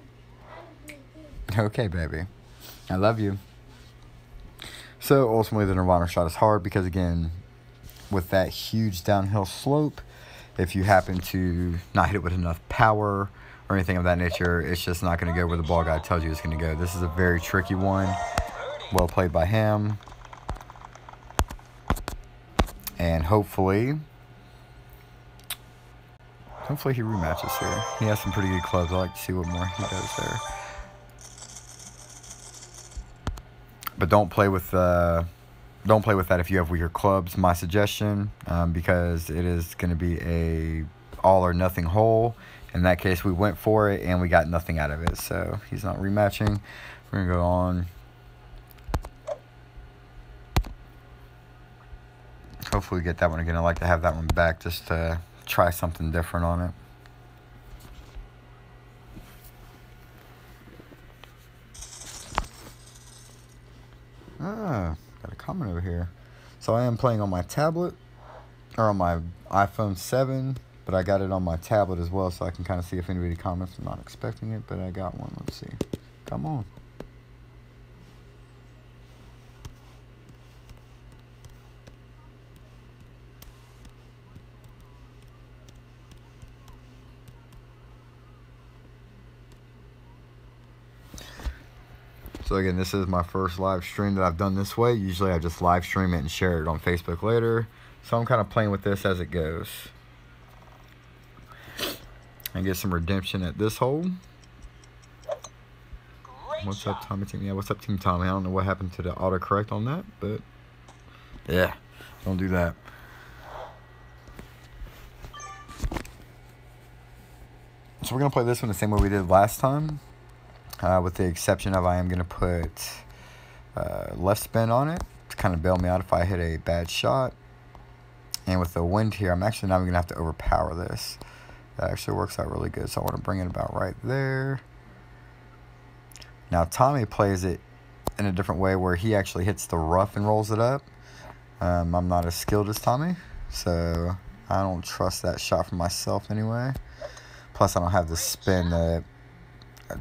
I'm drinking. Okay, baby. I love you. So ultimately the Nirvana shot is hard because, again, with that huge downhill slope, if you happen to not hit it with enough power or anything of that nature, it's just not going to go where the ball guy tells you it's going to go. This is a very tricky one. Well played by him. And hopefully he rematches here. He has some pretty good clubs. I like to see what more he does there. But don't play with that if you have weaker clubs. My suggestion, because it is going to be a all or nothing hole. In that case, we went for it and we got nothing out of it. So he's not rematching. We're going to go on. Hopefully we get that one again. I like to have that one back just to try something different on it. Got a comment over here. So I am playing on my tablet, or on my iPhone 7, but I got it on my tablet as well, so I can kind of see if anybody comments. I'm not expecting it, but I got one. Let's see. Come on. So again, this is my first live stream that I've done this way. Usually I just live stream it and share it on Facebook later. So I'm kind of playing with this as it goes. And get some redemption at this hole. Great What's shot. up, Tommy Team? Yeah, what's up, Team Tommy? I don't know what happened to the autocorrect on that, but yeah, don't do that. So we're going to play this one the same way we did last time. With the exception of I am going to put left spin on it to kind of bail me out if I hit a bad shot. And with the wind here, I'm actually not even going to have to overpower this. That actually works out really good. So I want to bring it about right there. Now Tommy plays it in a different way where he actually hits the rough and rolls it up. I'm not as skilled as Tommy, so I don't trust that shot for myself anyway. Plus I don't have the spin that...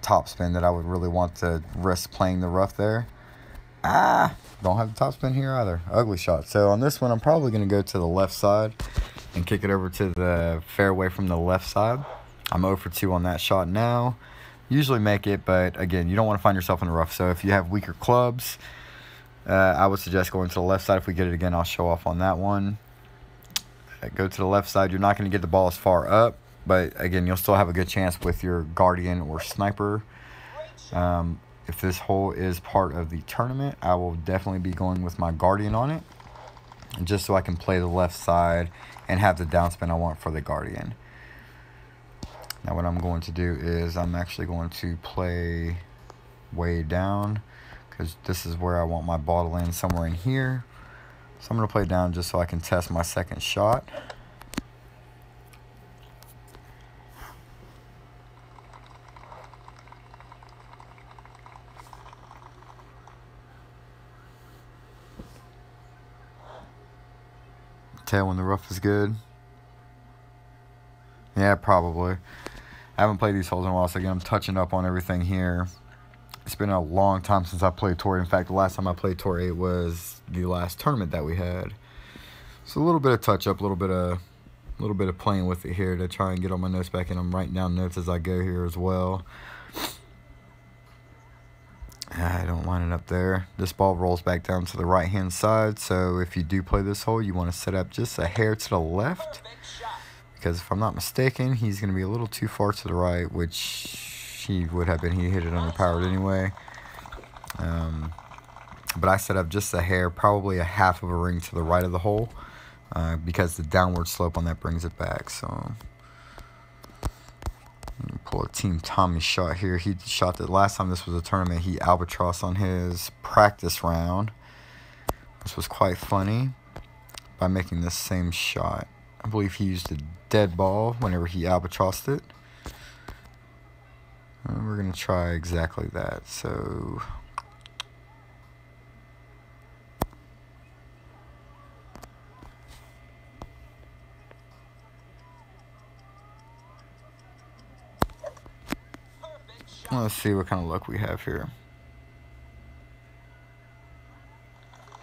top spin that I would really want to risk playing the rough there. Don't have the top spin here either. Ugly shot. So on this one, I'm probably going to go to the left side and kick it over to the fairway from the left side. I'm 0 for 2 on that shot now. Usually make it, but again, you don't want to find yourself in the rough. So if you have weaker clubs, I would suggest going to the left side. If we get it again, I'll show off on that one. Go to the left side. You're not going to get the ball as far up. But again, you'll still have a good chance with your guardian or sniper. If this hole is part of the tournament, I will definitely be going with my guardian on it. Just so I can play the left side and have the downspin I want for the guardian. Now what I'm going to do is I'm actually going to play way down. Because this is where I want my ball to land, somewhere in here. So I'm going to play down just so I can test my second shot. Tell when the rough is good. Yeah, probably. I haven't played these holes in a while, so again, I'm touching up on everything here. It's been a long time since I played Tour 8. In fact, the last time I played Tour 8 was the last tournament that we had. So a little bit of touch up, a little bit of playing with it here to try and get all my notes back in. I'm writing down notes as I go here as well. I don't line it up there. This ball rolls back down to the right hand side, so if you do play this hole, you want to set up just a hair to the left, Perfect shot. because if I'm not mistaken, he's going to be a little too far to the right, which he would have been. He hit it underpowered anyway. But I set up just a hair, probably a half of a ring to the right of the hole, because the downward slope on that brings it back. So pull a Team Tommy shot here. He shot that last time this was a tournament. He albatross on his practice round. This was quite funny by making this same shot. I believe he used a dead ball whenever he albatrossed it. And we're going to try exactly that. So let's see what kind of luck we have here.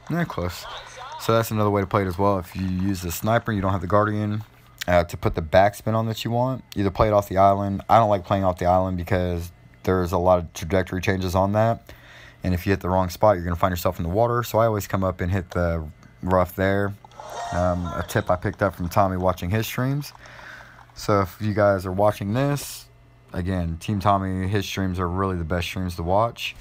Yeah, close. So that's another way to play it as well. If you use the sniper, you don't have the guardian, to put the backspin on that you want, either play it off the island. I don't like playing off the island because there's a lot of trajectory changes on that. And if you hit the wrong spot, you're going to find yourself in the water. So I always come up and hit the rough there. A tip I picked up from Tommy watching his streams. So if you guys are watching this, again, Team Tommy, his streams are really the best streams to watch.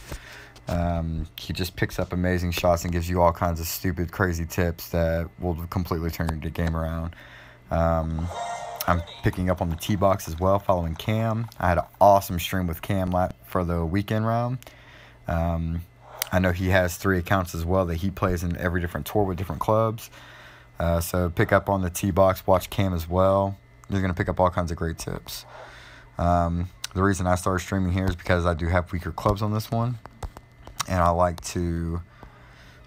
He just picks up amazing shots and gives you all kinds of stupid, crazy tips that will completely turn your game around. I'm picking up on the tee box as well, following Cam. I had an awesome stream with Cam for the weekend round. I know he has 3 accounts as well that he plays in every different tour with different clubs. So pick up on the tee box, watch Cam as well. You're going to pick up all kinds of great tips. The reason I started streaming here is because I do have weaker clubs on this one. And I like to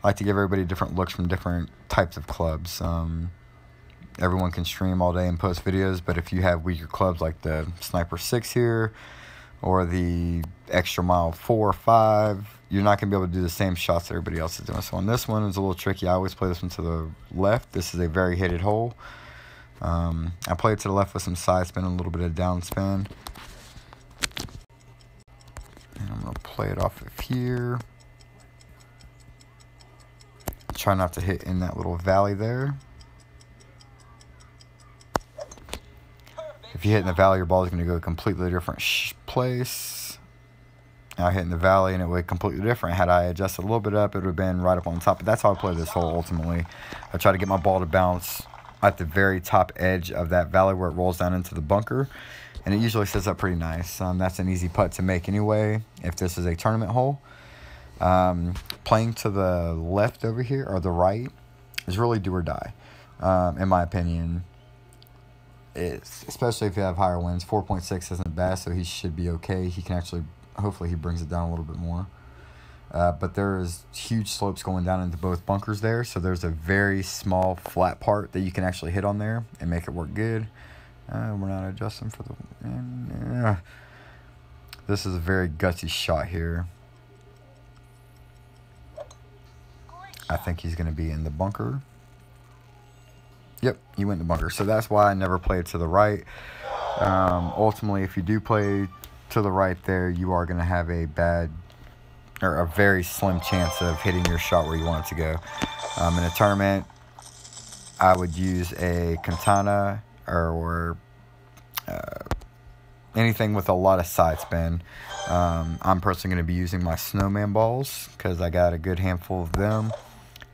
give everybody different looks from different types of clubs. Everyone can stream all day and post videos, but if you have weaker clubs like the Sniper 6 here or the Extra Mile 4 or 5, you're not going to be able to do the same shots that everybody else is doing. So on this one, it's a little tricky. I always play this one to the left. This is a very hated hole. I play it to the left with some side spin and a little bit of down spin. And I'm going to play it off of here. Try not to hit in that little valley there. If you hit in the valley, your ball is going to go a completely different place. I hit in the valley and it would be completely different. Had I adjusted a little bit up, it would have been right up on top. But that's how I play this hole ultimately. I try to get my ball to bounce at the very top edge of that valley where it rolls down into the bunker. And it usually sets up pretty nice. That's an easy putt to make anyway if this is a tournament hole. Playing to the left over here, or the right, is really do or die, in my opinion. Especially if you have higher winds. 4.6 isn't bad, so he should be okay. He can actually, hopefully he brings it down a little bit more. But there is huge slopes going down into both bunkers there, so there's a very small flat part that you can actually hit on there and make it work good. We're not adjusting for the... This is a very gutsy shot here. I think he's going to be in the bunker. Yep, he went in the bunker. So that's why I never played to the right. Ultimately, if you do play to the right there, you are going to have a very slim chance of hitting your shot where you want it to go. In a tournament, I would use a katana or anything with a lot of side spin. I'm personally going to be using my snowman balls because I got a good handful of them,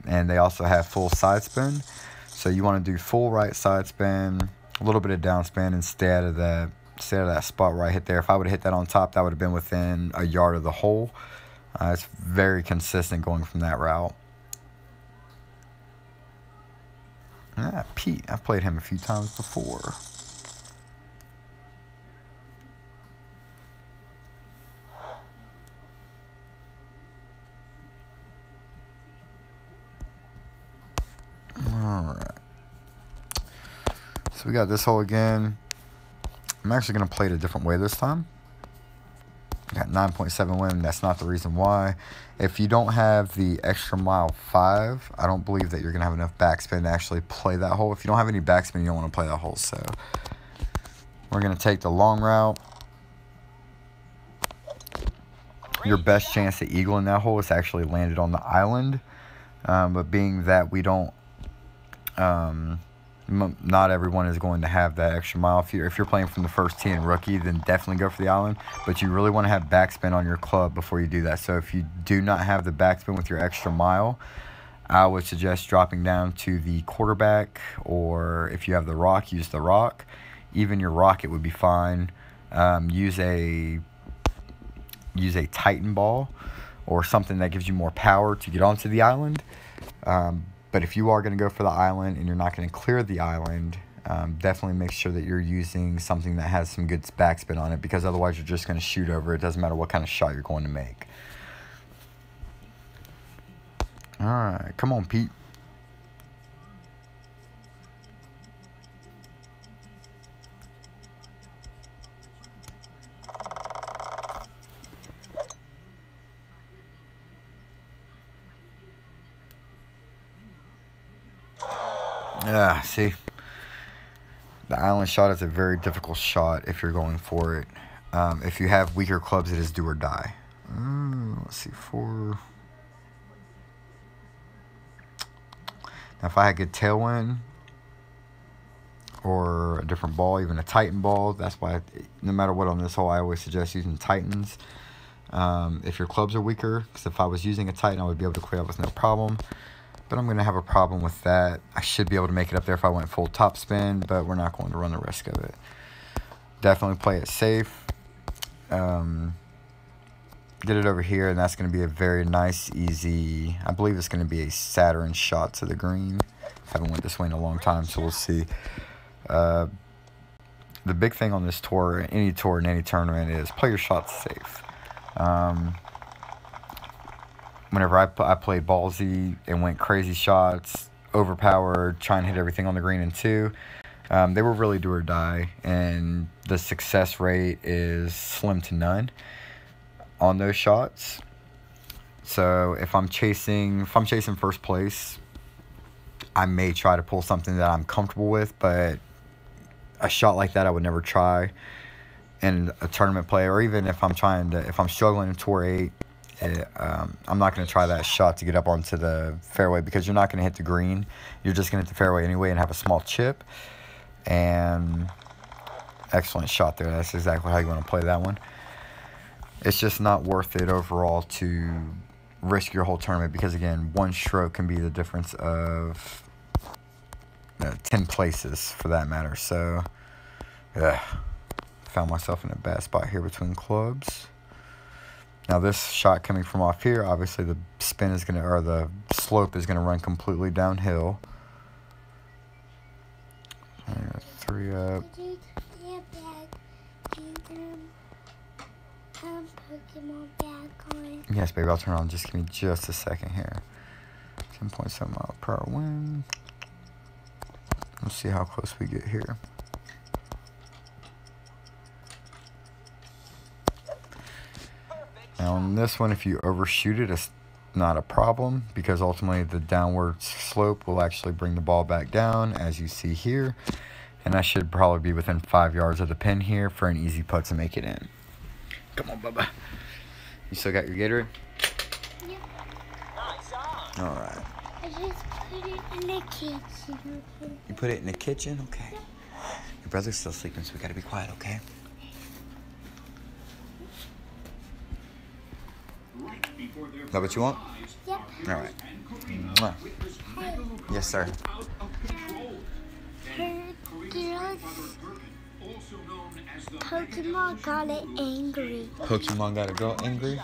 and they also have full side spin. So you want to do full right side spin, a little bit of down spin, and stay out of that spot where I hit there. If I would have hit that on top, that would have been within a yard of the hole. It's very consistent going from that route. Pete, I've played him a few times before. Alright. So we got this hole again. I'm actually going to play it a different way this time. Got 9.7 wind. That's not the reason why. If you don't have the Extra Mile 5, I don't believe that you're going to have enough backspin to actually play that hole. If you don't have any backspin, you don't want to play that hole. So we're going to take the long route. Your best chance to eagle in that hole is actually landed on the island. But being that we don't... not everyone is going to have that extra mile. If you're playing from the first tee and rookie, then definitely go for the island. But you really want to have backspin on your club before you do that. So if you do not have the backspin with your extra mile, I would suggest dropping down to the quarterback, or if you have the rock, use the rock. Even your rocket would be fine. Use a Titan ball, or something that gives you more power to get onto the island. But if you are going to go for the island and you're not going to clear the island, definitely make sure that you're using something that has some good backspin on it, because otherwise you're just going to shoot over. It doesn't matter what kind of shot you're going to make. Alright, come on, Pete. See, the island shot is a very difficult shot if you're going for it. If you have weaker clubs, it is do or die. Let's see, 4. Now, if I had good tailwind or a different ball, even a Titan ball, that's why no matter what on this hole, I always suggest using Titans. If your clubs are weaker, because if I was using a Titan, I would be able to clear up with no problem. But I'm going to have a problem with that. I should be able to make it up there if I went full topspin, but we're not going to run the risk of it. Definitely play it safe. Get it over here, and that's going to be a very nice, easy... I believe it's going to be a Saturn shot to the green. Haven't went this way in a long time, so we'll see. The big thing on this tour, any tour in any tournament, is play your shots safe. Whenever I played ballsy and went crazy shots, overpowered, trying to hit everything on the green in 2, they were really do or die, and the success rate is slim to none on those shots. So if I'm chasing first place, I may try to pull something that I'm comfortable with, but a shot like that I would never try in a tournament play, or even if I'm struggling in Tour 8. I'm not going to try that shot to get up onto the fairway, because you're not going to hit the green. You're just going to hit the fairway anyway and have a small chip. And excellent shot there. That's exactly how you want to play that one. It's just not worth it overall to risk your whole tournament, because again, one stroke can be the difference of 10 places for that matter. So found myself in a bad spot here between clubs. Now this shot coming from off here, obviously the spin is going to, or the slope is going to run completely downhill. 3 up. Pokemon back on. Yes, baby, I'll turn on. Just give me just a second here. 10.7 mile per hour wind. Let's see how close we get here. Now on this one, if you overshoot it, it's not a problem, because ultimately the downward slope will actually bring the ball back down, as you see here. And I should probably be within 5 yards of the pin here for an easy putt to make it in. Come on, Bubba. You still got your Gatorade? Yep. Nice on. All right. I just put it in the kitchen. You put it in the kitchen? Okay. Your brother's still sleeping, so we gotta be quiet, okay? Is that what you want? Yep. All right. Mwah. Hey, Yes, sir. Pokemon got it angry. Pokemon got a girl angry?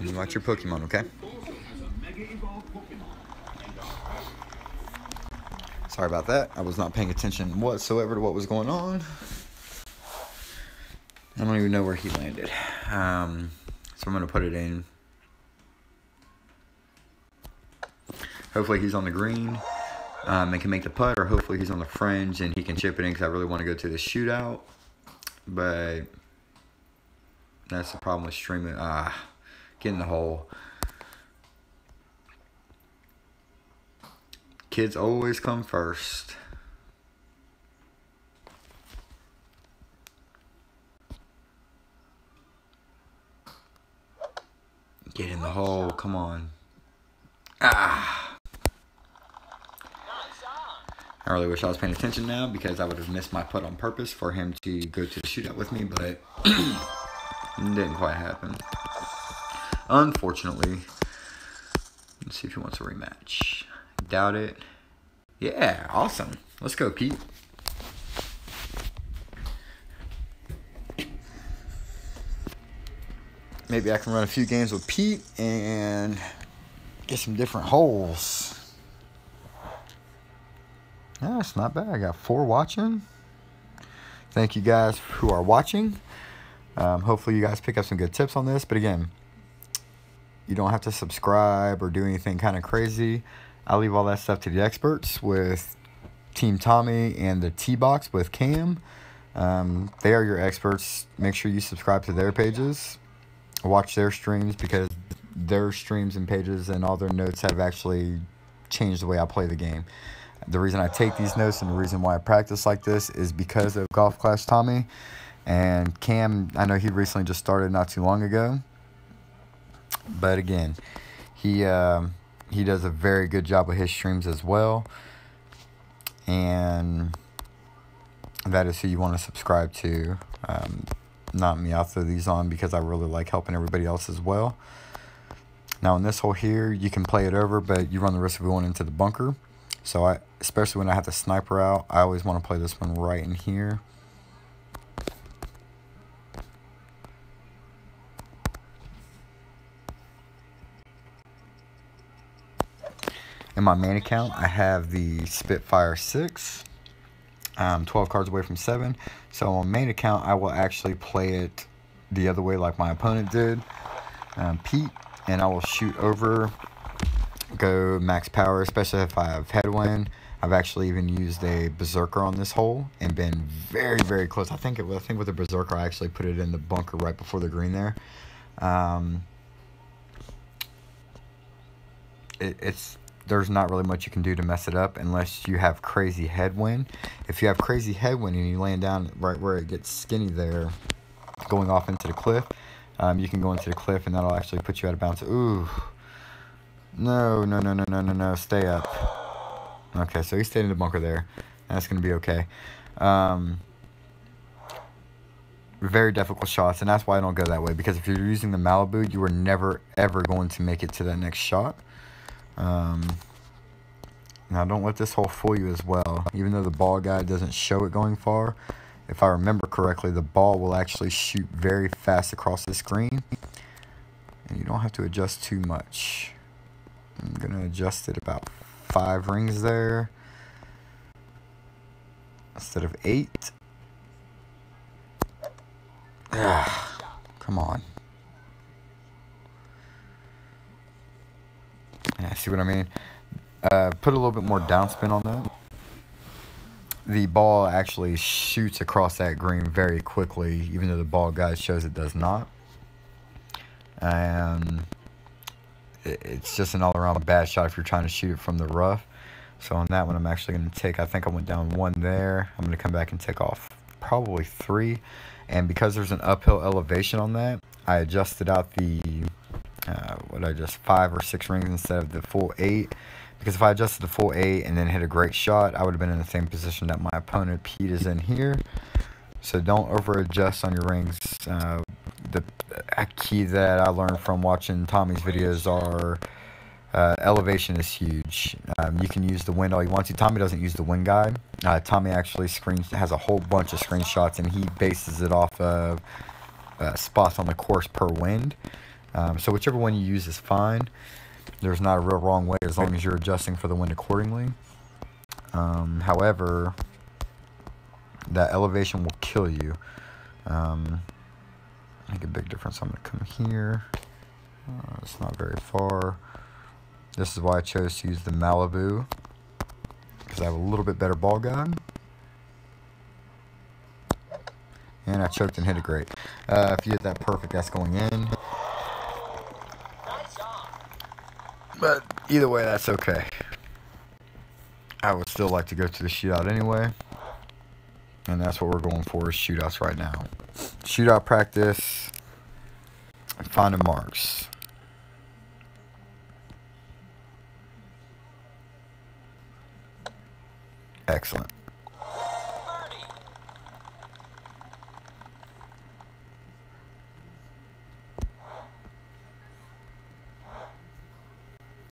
You watch your Pokemon, okay? Sorry about that. I was not paying attention whatsoever to what was going on. I don't even know where he landed. So I'm going to put it in. Hopefully he's on the green and can make the putt, or hopefully he's on the fringe and he can chip it in, because I really want to go to the shootout. But that's the problem with streaming. Get in the hole. Kids always come first. Get in the hole, come on. I really wish I was paying attention now, because I would have missed my putt on purpose for him to go to the shootout with me, but it didn't quite happen. Unfortunately. Let's see if he wants a rematch. Doubt it. Yeah, awesome. Let's go, Pete. maybe I can run a few games with Pete and get some different holes. Yeah, it's not bad. I got 4 watching. Thank you guys who are watching. Hopefully you guys pick up some good tips on this. But again, you don't have to subscribe or do anything kind of crazy. I leave all that stuff to the experts with Team Tommy and the T-Box with Cam. They are your experts. Make sure you subscribe to their pages. Watch their streams, because their streams and pages and all their notes have actually changed the way I play the game. The reason I take these notes and the reason why I practice like this is because of Golf Clash Tommy. And Cam, I know he recently just started not too long ago. But again, he does a very good job with his streams as well. And that is who you want to subscribe to. Not me. I'll throw these on because I really like helping everybody else as well. Now in this hole here, you can play it over, but you run the risk of going into the bunker. So especially when I have the sniper out, I always want to play this one right in here. In my main account, I have the Spitfire 6. 12 cards away from 7. So on main account, I will actually play it the other way like my opponent did, Pete, and I will shoot over, go max power, especially if I have headwind. I've actually even used a Berserker on this hole and been very, very close. I think with the Berserker, I actually put it in the bunker right before the green there. There's not really much you can do to mess it up unless you have crazy headwind. If you have crazy headwind and you land down right where it gets skinny there, going off into the cliff, you can go into the cliff and that'll actually put you out of bounds. Ooh. No. Stay up. Okay, so he stayed in the bunker there. That's going to be okay. Very difficult shots, and that's why I don't go that way. Because if you're using the Malibu, you are never, ever going to make it to that next shot. Now don't let this hole fool you as well. Even though the ball guide doesn't show it going far, if I remember correctly, the ball will actually shoot very fast across the screen, and you don't have to adjust too much. I'm gonna adjust it about 5 rings there instead of 8. Come on. Yeah, see what I mean? Put a little bit more downspin on that. The ball actually shoots across that green very quickly, even though the ball guide shows it does not. And it's just an all-around bad shot if you're trying to shoot it from the rough. So on that one, I'm actually going to take, I think I went down 1 there. I'm going to come back and take off probably 3. And because there's an uphill elevation on that, I adjusted out the, 5 or 6 rings instead of the full 8. Because if I adjusted the full 8 and then hit a great shot, I would have been in the same position that my opponent Pete is in here. So don't over adjust on your rings. The key that I learned from watching Tommy's videos are elevation is huge. You can use the wind all you want to. Tommy doesn't use the wind guide. Tommy actually has a whole bunch of screenshots, and he bases it off of spots on the course per wind. So whichever one you use is fine. There's not a real wrong way as long as you're adjusting for the wind accordingly. However, that elevation will kill you. Make a big difference. I'm going to come here. It's not very far. This is why I chose to use the Malibu, because I have a little bit better ball guide. And I choked and hit it great. If you hit that perfect, that's going in. But either way, that's okay. I would still like to go to the shootout anyway. And that's what we're going for, is shootouts right now. Shootout practice. And finding marks. Excellent.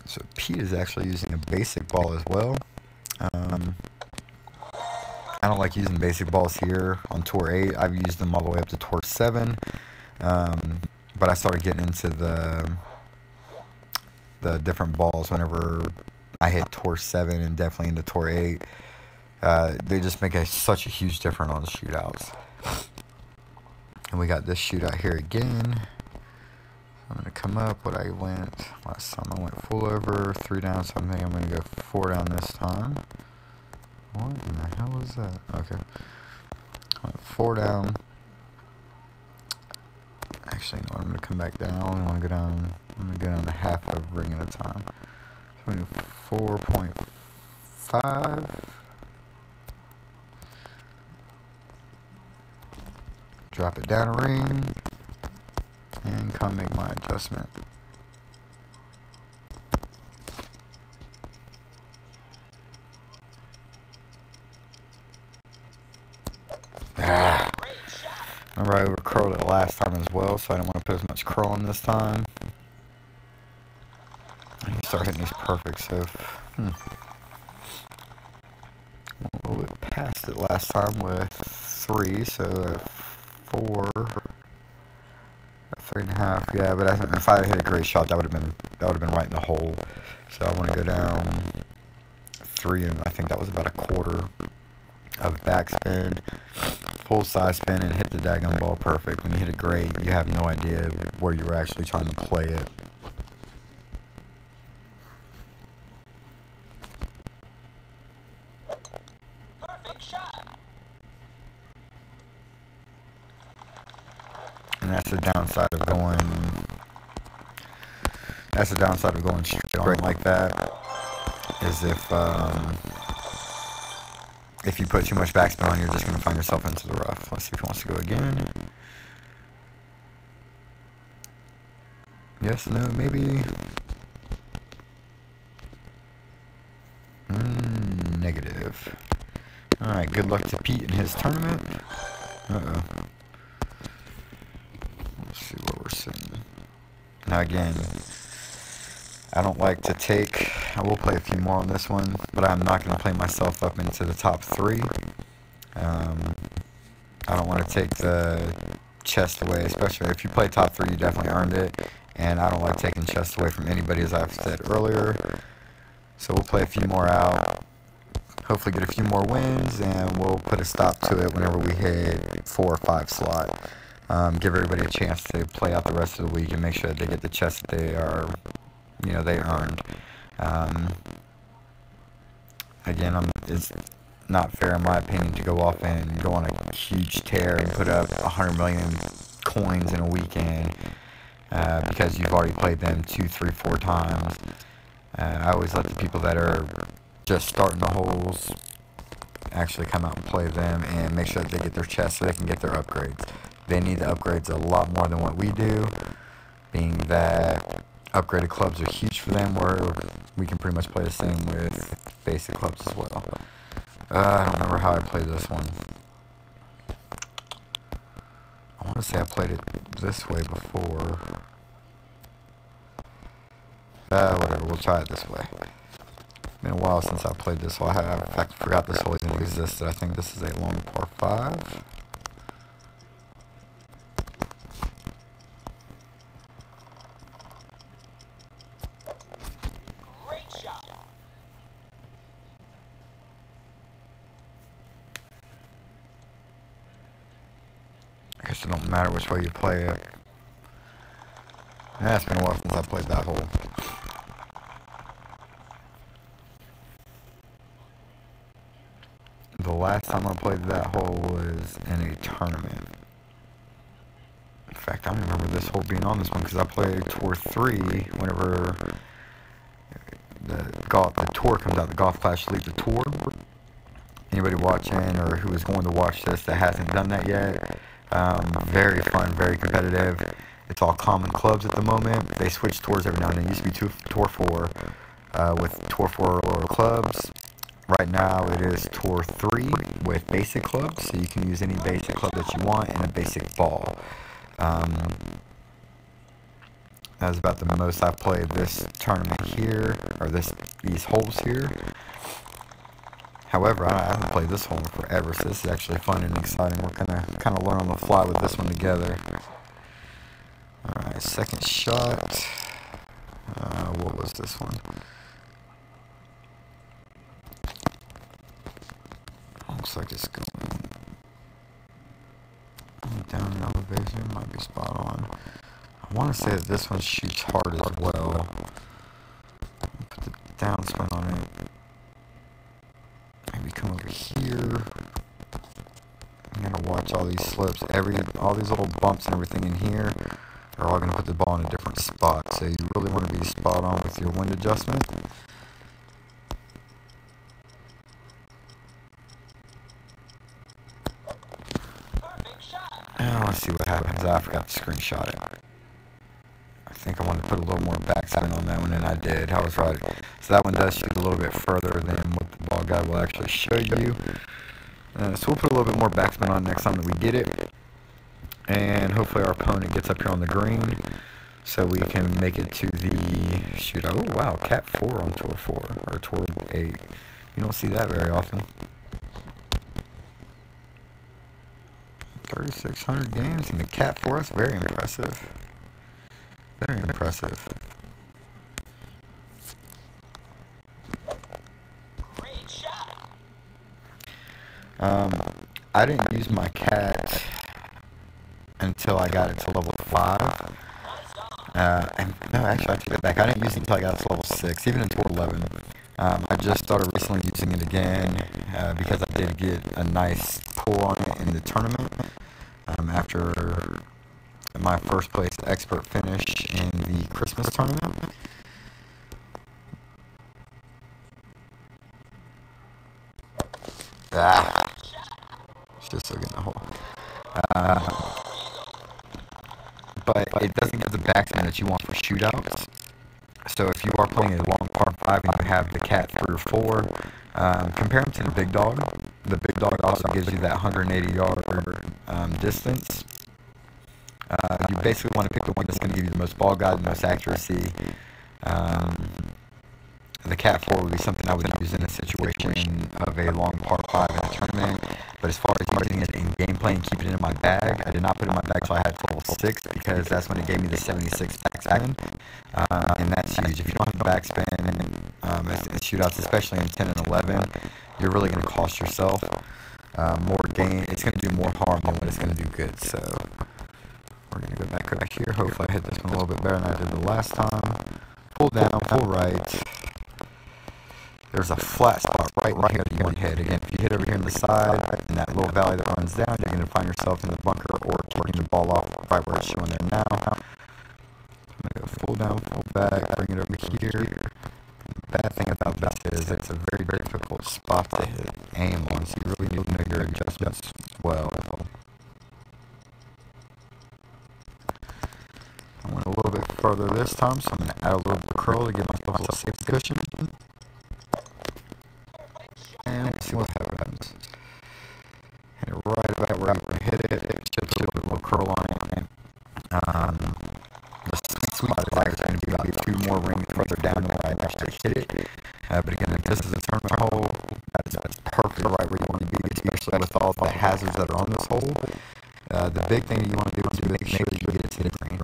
So Pete is actually using a basic ball as well. I don't like using basic balls here on Tour 8. I've used them all the way up to Tour 7. but I started getting into the different balls whenever I hit Tour 7 and definitely into Tour 8. They just make such a huge difference on the shootouts. And we got this shootout here again. I'm going to come up what I went last time. I went full over, 3 down, so I think I'm going to go 4 down this time. What in the hell is that? Okay. I went 4 down. Actually, no, I'm going to come back down. I'm going to go down to half of ring at a time. So I'm going to do 4.5. Drop it down a ring. And come make my adjustment. Remember I over-curled it last time as well, so I didn't want to put as much curl on this time. And you start hitting these perfect, so a little bit past it last time with 3, so 4, 3.5, yeah. But if I had hit a great shot, that would have been right in the hole. So I want to go down 3, and I think that was about a quarter of backspin, full side spin, and hit the daggone ball perfect. When you hit it great, you have no idea where you were actually trying to play it. Perfect shot. And that's the downside of going straight like that, is if you put too much backspin on, you're just going to find yourself into the rough. Let's see if he wants to go again. Yes, no, maybe. Negative. Alright, good luck to Pete in his tournament. Uh-oh. Let's see what we're sitting. Now again, I don't like to take, I will play a few more on this one, but I'm not going to play myself up into the top 3. I don't want to take the chest away, especially if you play top 3, you definitely earned it, and I don't like taking chest away from anybody, as I've said earlier. So we'll play a few more out, hopefully get a few more wins, and we'll put a stop to it whenever we hit 4 or 5 slot. Give everybody a chance to play out the rest of the week and make sure that they get the chest that they are, they earned. Again, it's not fair in my opinion to go off and go on a huge tear and put up 100 million coins in a weekend because you've already played them 2, 3, 4 times. I always let the people that are just starting the holes actually come out and play them and make sure that they get their chests so they can get their upgrades. They need the upgrades a lot more than what we do, being that upgraded clubs are huge for them, where we can pretty much play the same with basic clubs as well. I don't remember how I played this one. I want to say I played it this way before. Whatever, we'll try it this way. It's been a while since I played this hole. I in fact forgot this hole even existed. I think this is a long par 5. I guess it don't matter which way you play it. Yeah, it's been a while since I played that hole. The last time I played that hole was in a tournament. In fact, I don't remember this hole being on this one because I played Tour 3 whenever the tour comes out, the Golf Clash Elite the Tour. Anybody watching or who is going to watch this that hasn't done that yet, very fun, very competitive. It's all common clubs at the moment. They switch tours every now and then. It used to be Tour 4 with Tour 4 or clubs. Right now it is Tour 3 with basic clubs, so you can use any basic club that you want and a basic ball. That was about the most I've played this tournament here, or these holes here. However, I haven't played this hole in forever, so this is actually fun and exciting. We're gonna kind of learn on the fly with this one together. Alright, my second shot. What was this one? Looks like it's going down in elevation. Might be spot on. I want to say that this one shoots hard as well. Put the downspin on it. Maybe come over here. I'm gonna watch all these slips. All these little bumps and everything in here are all gonna put the ball in a different spot. So you really want to be spot on with your wind adjustment. Now let's see what happens. I forgot to screenshot it. I think I wanted to put a little more backspin on that one, and I did. I was right. So that one does shoot a little bit further than what the ball guide will actually show you. So we'll put a little bit more backspin on next time that we get it. And hopefully our opponent gets up here on the green so we can make it to the shoot. Oh, wow. Cat 4 on Tour 4 or Tour 8. You don't see that very often. 3,600 games in the Cat 4. That's very impressive. Very impressive. Great shot. I didn't use my Cat until I got it to level 5. And no, actually, I take that back. I didn't use it until I got it to level 6, even in Tour 11. I just started recently using it again because I did get a nice pull on it in the tournament after my first place expert finish in the Christmas tournament. Just looking at the hole. But it doesn't give the backspin that you want for shootouts. So if you are playing a long par 5 and you have the Cat 3 or 4, compare them to the Big Dog. The Big Dog also gives you that 180-yard distance. You basically want to pick the one that's going to give you the most ball guide and most accuracy. The Cat 4 would be something I would use in a situation of a long par 5 in a tournament. But as far as using it in gameplay and keeping it in my bag, I did not put it in my bag until I had level 6 because that's when it gave me the 76 backspin. And that's huge. If you don't have the backspin in shootouts, especially in 10 and 11, you're really going to cost yourself more gain. It's going to do more harm than what it's going to do good. So we're going to go back here. Hopefully I hit this one a little bit better than I did the last time. Pull down, pull right. There's a flat spot right in here that you want to hit. Again, if you hit over here on the side, in that little valley that runs down, you're going to find yourself in the bunker or kicking the ball off right where it's showing there now. I'm going to go full down, full back, bring it over here. The bad thing about this is it's a very, very difficult spot to hit aim on, so you really need to know your adjustments well. I went a little bit further this time, so I'm going to add a little bit of curl to give myself a little safe cushion. And let's see what happens. Hit it right about where I'm going to hit it. Just put a little curl on it. The sweet spot is going to be about 2 more rings further down than where I actually hit it. But again, if this is a tournament hole, that's perfect right where you want to be, especially with all the hazards that are on this hole. The big thing you want to do is make sure that you get it to the green.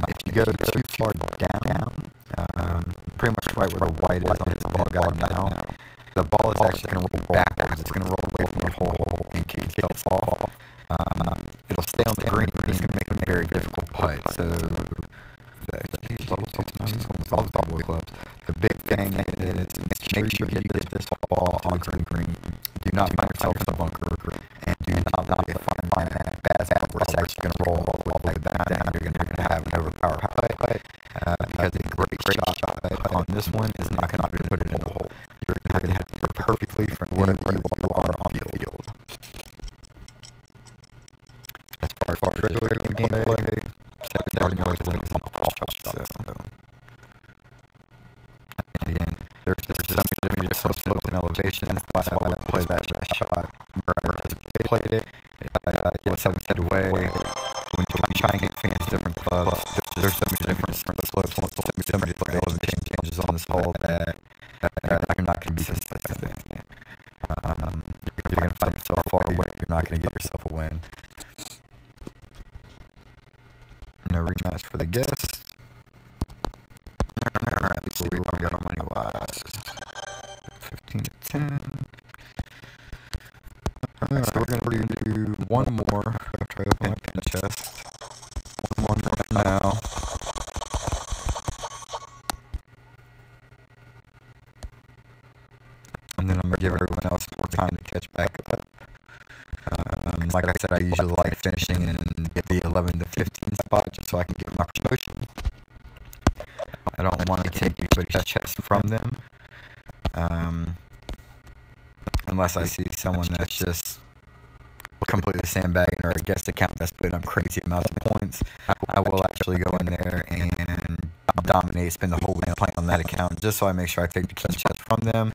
If you go too far down, pretty much right where the white is on this ball guide now, the ball is actually going to roll backwards. It's going to roll away from the hole and kick itself off. It'll stay on the green, but it's going to make a very difficult putt. So, the big thing is make sure you get this ball onto the green. Do not find yourself in the bunker, and do not find that bad spot where it's actually going to roll all the way back down. You're going to have an overpowered putt because a great shot on this one is not going to put it in the hole. You're going to have to put perfectly from wherever you are on the field. As far as regular gameplay, secondary noise is on the ball shot. And again, there's so many different slopes and elevations. That's why I play that shot. Where I just played it, get 7 feet away. When you try and get fans different clubs, there's so many different slopes, so many different elevation changes on this hole that you're not going to be consistent. You're going to find yourself far away. You're not going to get yourself a win. No rematch for the guest. Alright, let's see what we got money wise. 15 to 10. Alright, so we're gonna do one more after I open my pin chest. One more for now. And then I'm gonna give everyone else more time to catch back up. Like I said, I usually like finishing in the 11 to 15 spot just so I can get my promotion. I don't want to take anybody's chest from them. Unless I see someone that's just completely sandbagging or a guest account that's putting up crazy amounts of points, I will actually go in there and dominate, spend the whole game playing on that account just so I make sure I take the key chest from them.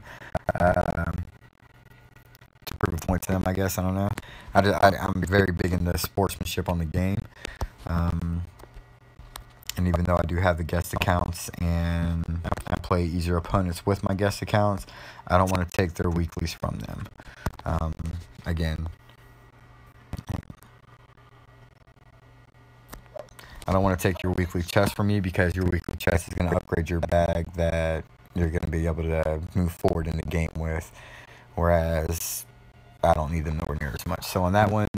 To prove a point to them, I guess. I don't know. I'm very big into sportsmanship on the game. And even though I do have the guest accounts and I play easier opponents with my guest accounts, I don't want to take their weeklies from them. Again, I don't want to take your weekly chest from you because your weekly chest is going to upgrade your bag that you're going to be able to move forward in the game with. Whereas I don't need them nowhere near as much. So on that one,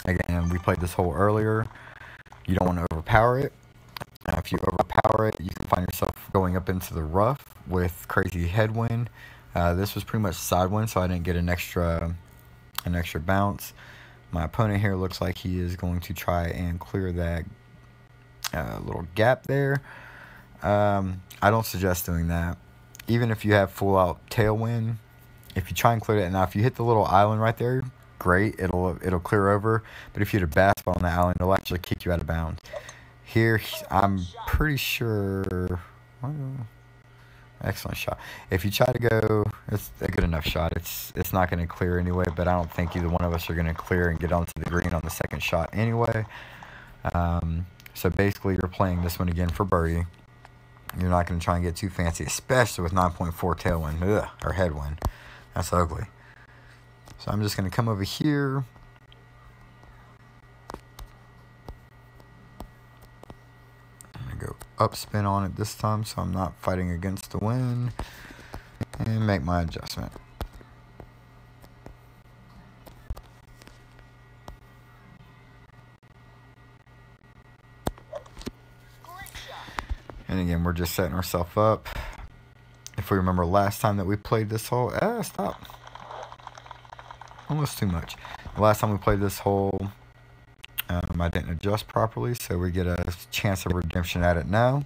again, we played this hole earlier. You don't want to overpower it. If you overpower it, you can find yourself going up into the rough with crazy headwind. This was pretty much sidewind, so I didn't get an extra bounce. My opponent here looks like he is going to try and clear that little gap there. I don't suggest doing that. Even if you have full out tailwind, if you try and clear that, now if you hit the little island right there, great, it'll clear over. But if you hit a bad spot on the island, it'll actually kick you out of bounds. Here, I'm pretty sure. Excellent shot. If you try to go, it's a good enough shot. It's not going to clear anyway, but I don't think either one of us are going to clear and get onto the green on the second shot anyway. So basically, you're playing this one again for birdie. You're not going to try and get too fancy, especially with 9.4 tailwind. Ugh, or headwind. That's ugly. So I'm just going to come over here. Go up spin on it this time so I'm not fighting against the wind, and make my adjustment. And again, we're just setting ourselves up. If we remember last time that we played this hole, stop. Almost too much. The last time we played this hole, I didn't adjust properly, so we get a chance of redemption at it now.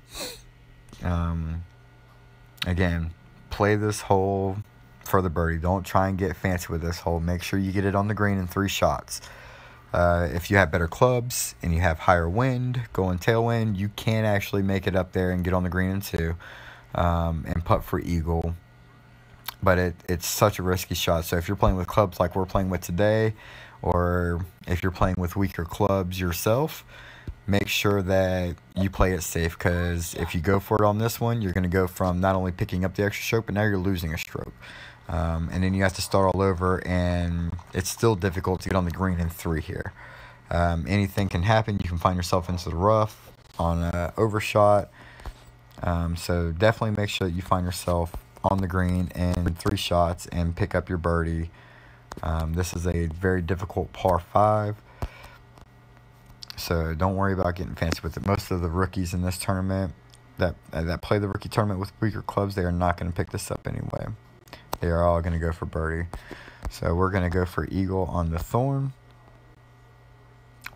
Again, play this hole for the birdie. Don't try and get fancy with this hole. Make sure you get it on the green in 3 shots. If you have better clubs and you have higher wind, going tailwind, you can actually make it up there and get on the green in 2 and putt for eagle. But it's such a risky shot. So if you're playing with clubs like we're playing with today, or if you're playing with weaker clubs yourself, make sure that you play it safe, because if you go for it on this one, you're going to go from not only picking up the extra stroke, but now you're losing a stroke. And then you have to start all over, and it's still difficult to get on the green in 3 here. Anything can happen. You can find yourself into the rough on an overshot. So definitely make sure that you find yourself on the green in 3 shots and pick up your birdie. This is a very difficult par 5, so don't worry about getting fancy with it. Most of the rookies in this tournament that play the rookie tournament with weaker clubs, they are not going to pick this up anyway. They are all going to go for birdie. So we're going to go for eagle on the thorn.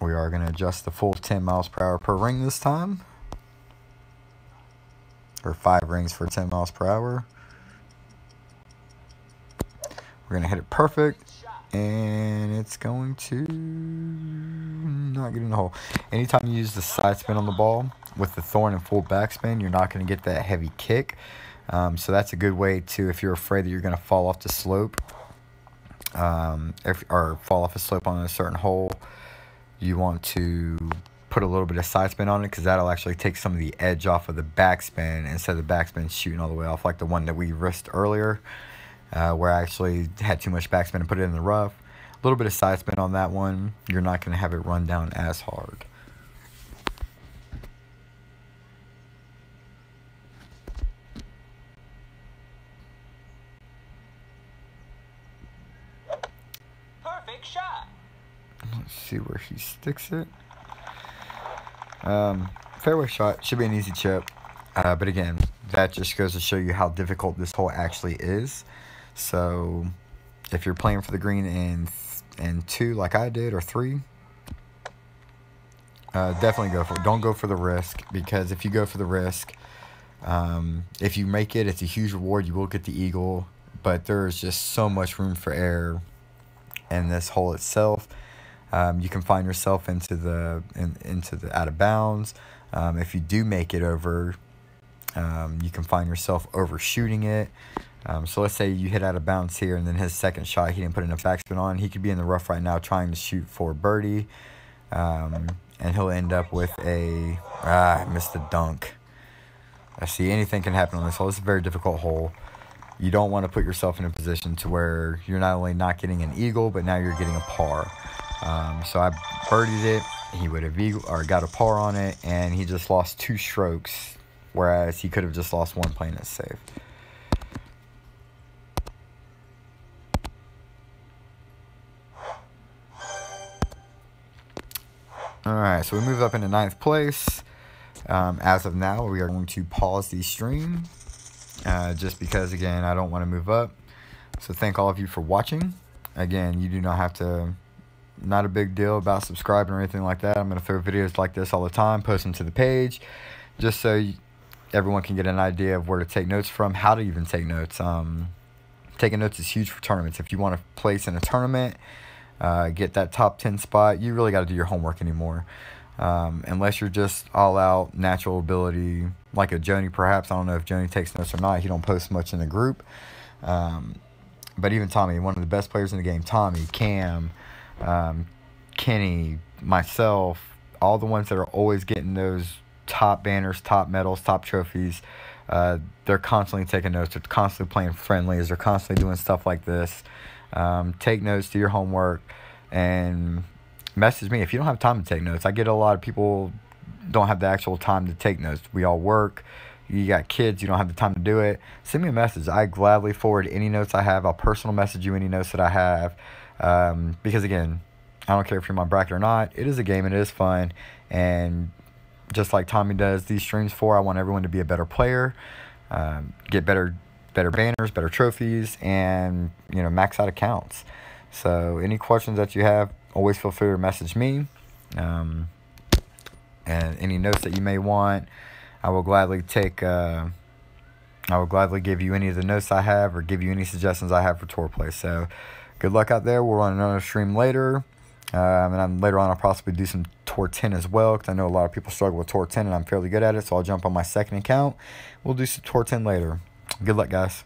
We are going to adjust the full 10 miles per hour per ring this time, or 5 rings for 10 miles per hour. We're going to hit it perfect, and it's going to not get in the hole. Anytime you use the side spin on the ball with the thorn and full backspin, you're not going to get that heavy kick. So that's a good way to, if you're afraid that you're going to fall off the slope, or fall off a slope on a certain hole, you want to put a little bit of side spin on it, because that'll actually take some of the edge off of the backspin instead of the backspin shooting all the way off, like the one that we risked earlier. Where I actually had too much backspin and put it in the rough. A little bit of side spin on that one, you're not going to have it run down as hard. Great shot. Let's see where he sticks it. Fairway shot. Should be an easy chip. But again, that just goes to show you how difficult this hole actually is. So if you're playing for the green in 2 like I did, or 3, definitely go for it. Don't go for the risk, because if you go for the risk, if you make it, it's a huge reward. You will get the eagle, but there's just so much room for error in this hole itself. You can find yourself into the out of bounds. If you do make it over, you can find yourself overshooting it. So let's say you hit out of bounds here, and then his second shot, he didn't put enough backspin on. He could be in the rough right now trying to shoot for birdie, and he'll end up with a I missed the dunk. I see anything can happen on this hole. It's a very difficult hole. You don't want to put yourself in a position to where you're not only not getting an eagle, but now you're getting a par. So I birdied it. He would have got a par on it, and he just lost 2 strokes, whereas he could have just lost 1 playing it safe. Alright, so we move up into 9th place. As of now, we are going to pause the stream, just because, again, I don't want to move up. So thank all of you for watching. Again, you do not have to, not a big deal about subscribing or anything like that. I'm going to throw videos like this all the time, post them to the page, just so everyone can get an idea of where to take notes from, how to even take notes. Taking notes is huge for tournaments. If you want to place in a tournament, get that top 10 spot, you really got to do your homework anymore. Unless you're just all out natural ability, like a Joni perhaps. I don't know if Joni takes notes or not. He don't post much in the group. But even Tommy, one of the best players in the game, Tommy, Cam, Kenny, myself, all the ones that are always getting those top banners, top medals, top trophies, they're constantly taking notes. They're constantly playing friendlies. They're constantly doing stuff like this. Take notes, do your homework, and message me if you don't have time to take notes. I get a lot of people don't have the actual time to take notes. We all work. You got kids, you don't have the time to do it. Send me a message. I gladly forward any notes I have. I'll personal message you any notes that I have. Because again, I don't care if you're in my bracket or not. It is a game and it is fun. And just like Tommy does these streams for, I want everyone to be a better player, get better banners, better trophies, and max out accounts. So any questions that you have, always feel free to message me. And any notes that you may want, I will gladly take. I will gladly give you any of the notes I have, or give you any suggestions I have for tour play. So good luck out there. We'll run another stream later. And later on I'll possibly do some Tour 10 as well, because I know a lot of people struggle with Tour 10 and I'm fairly good at it, so I'll jump on my second account. We'll do some Tour 10 later. Good luck, guys.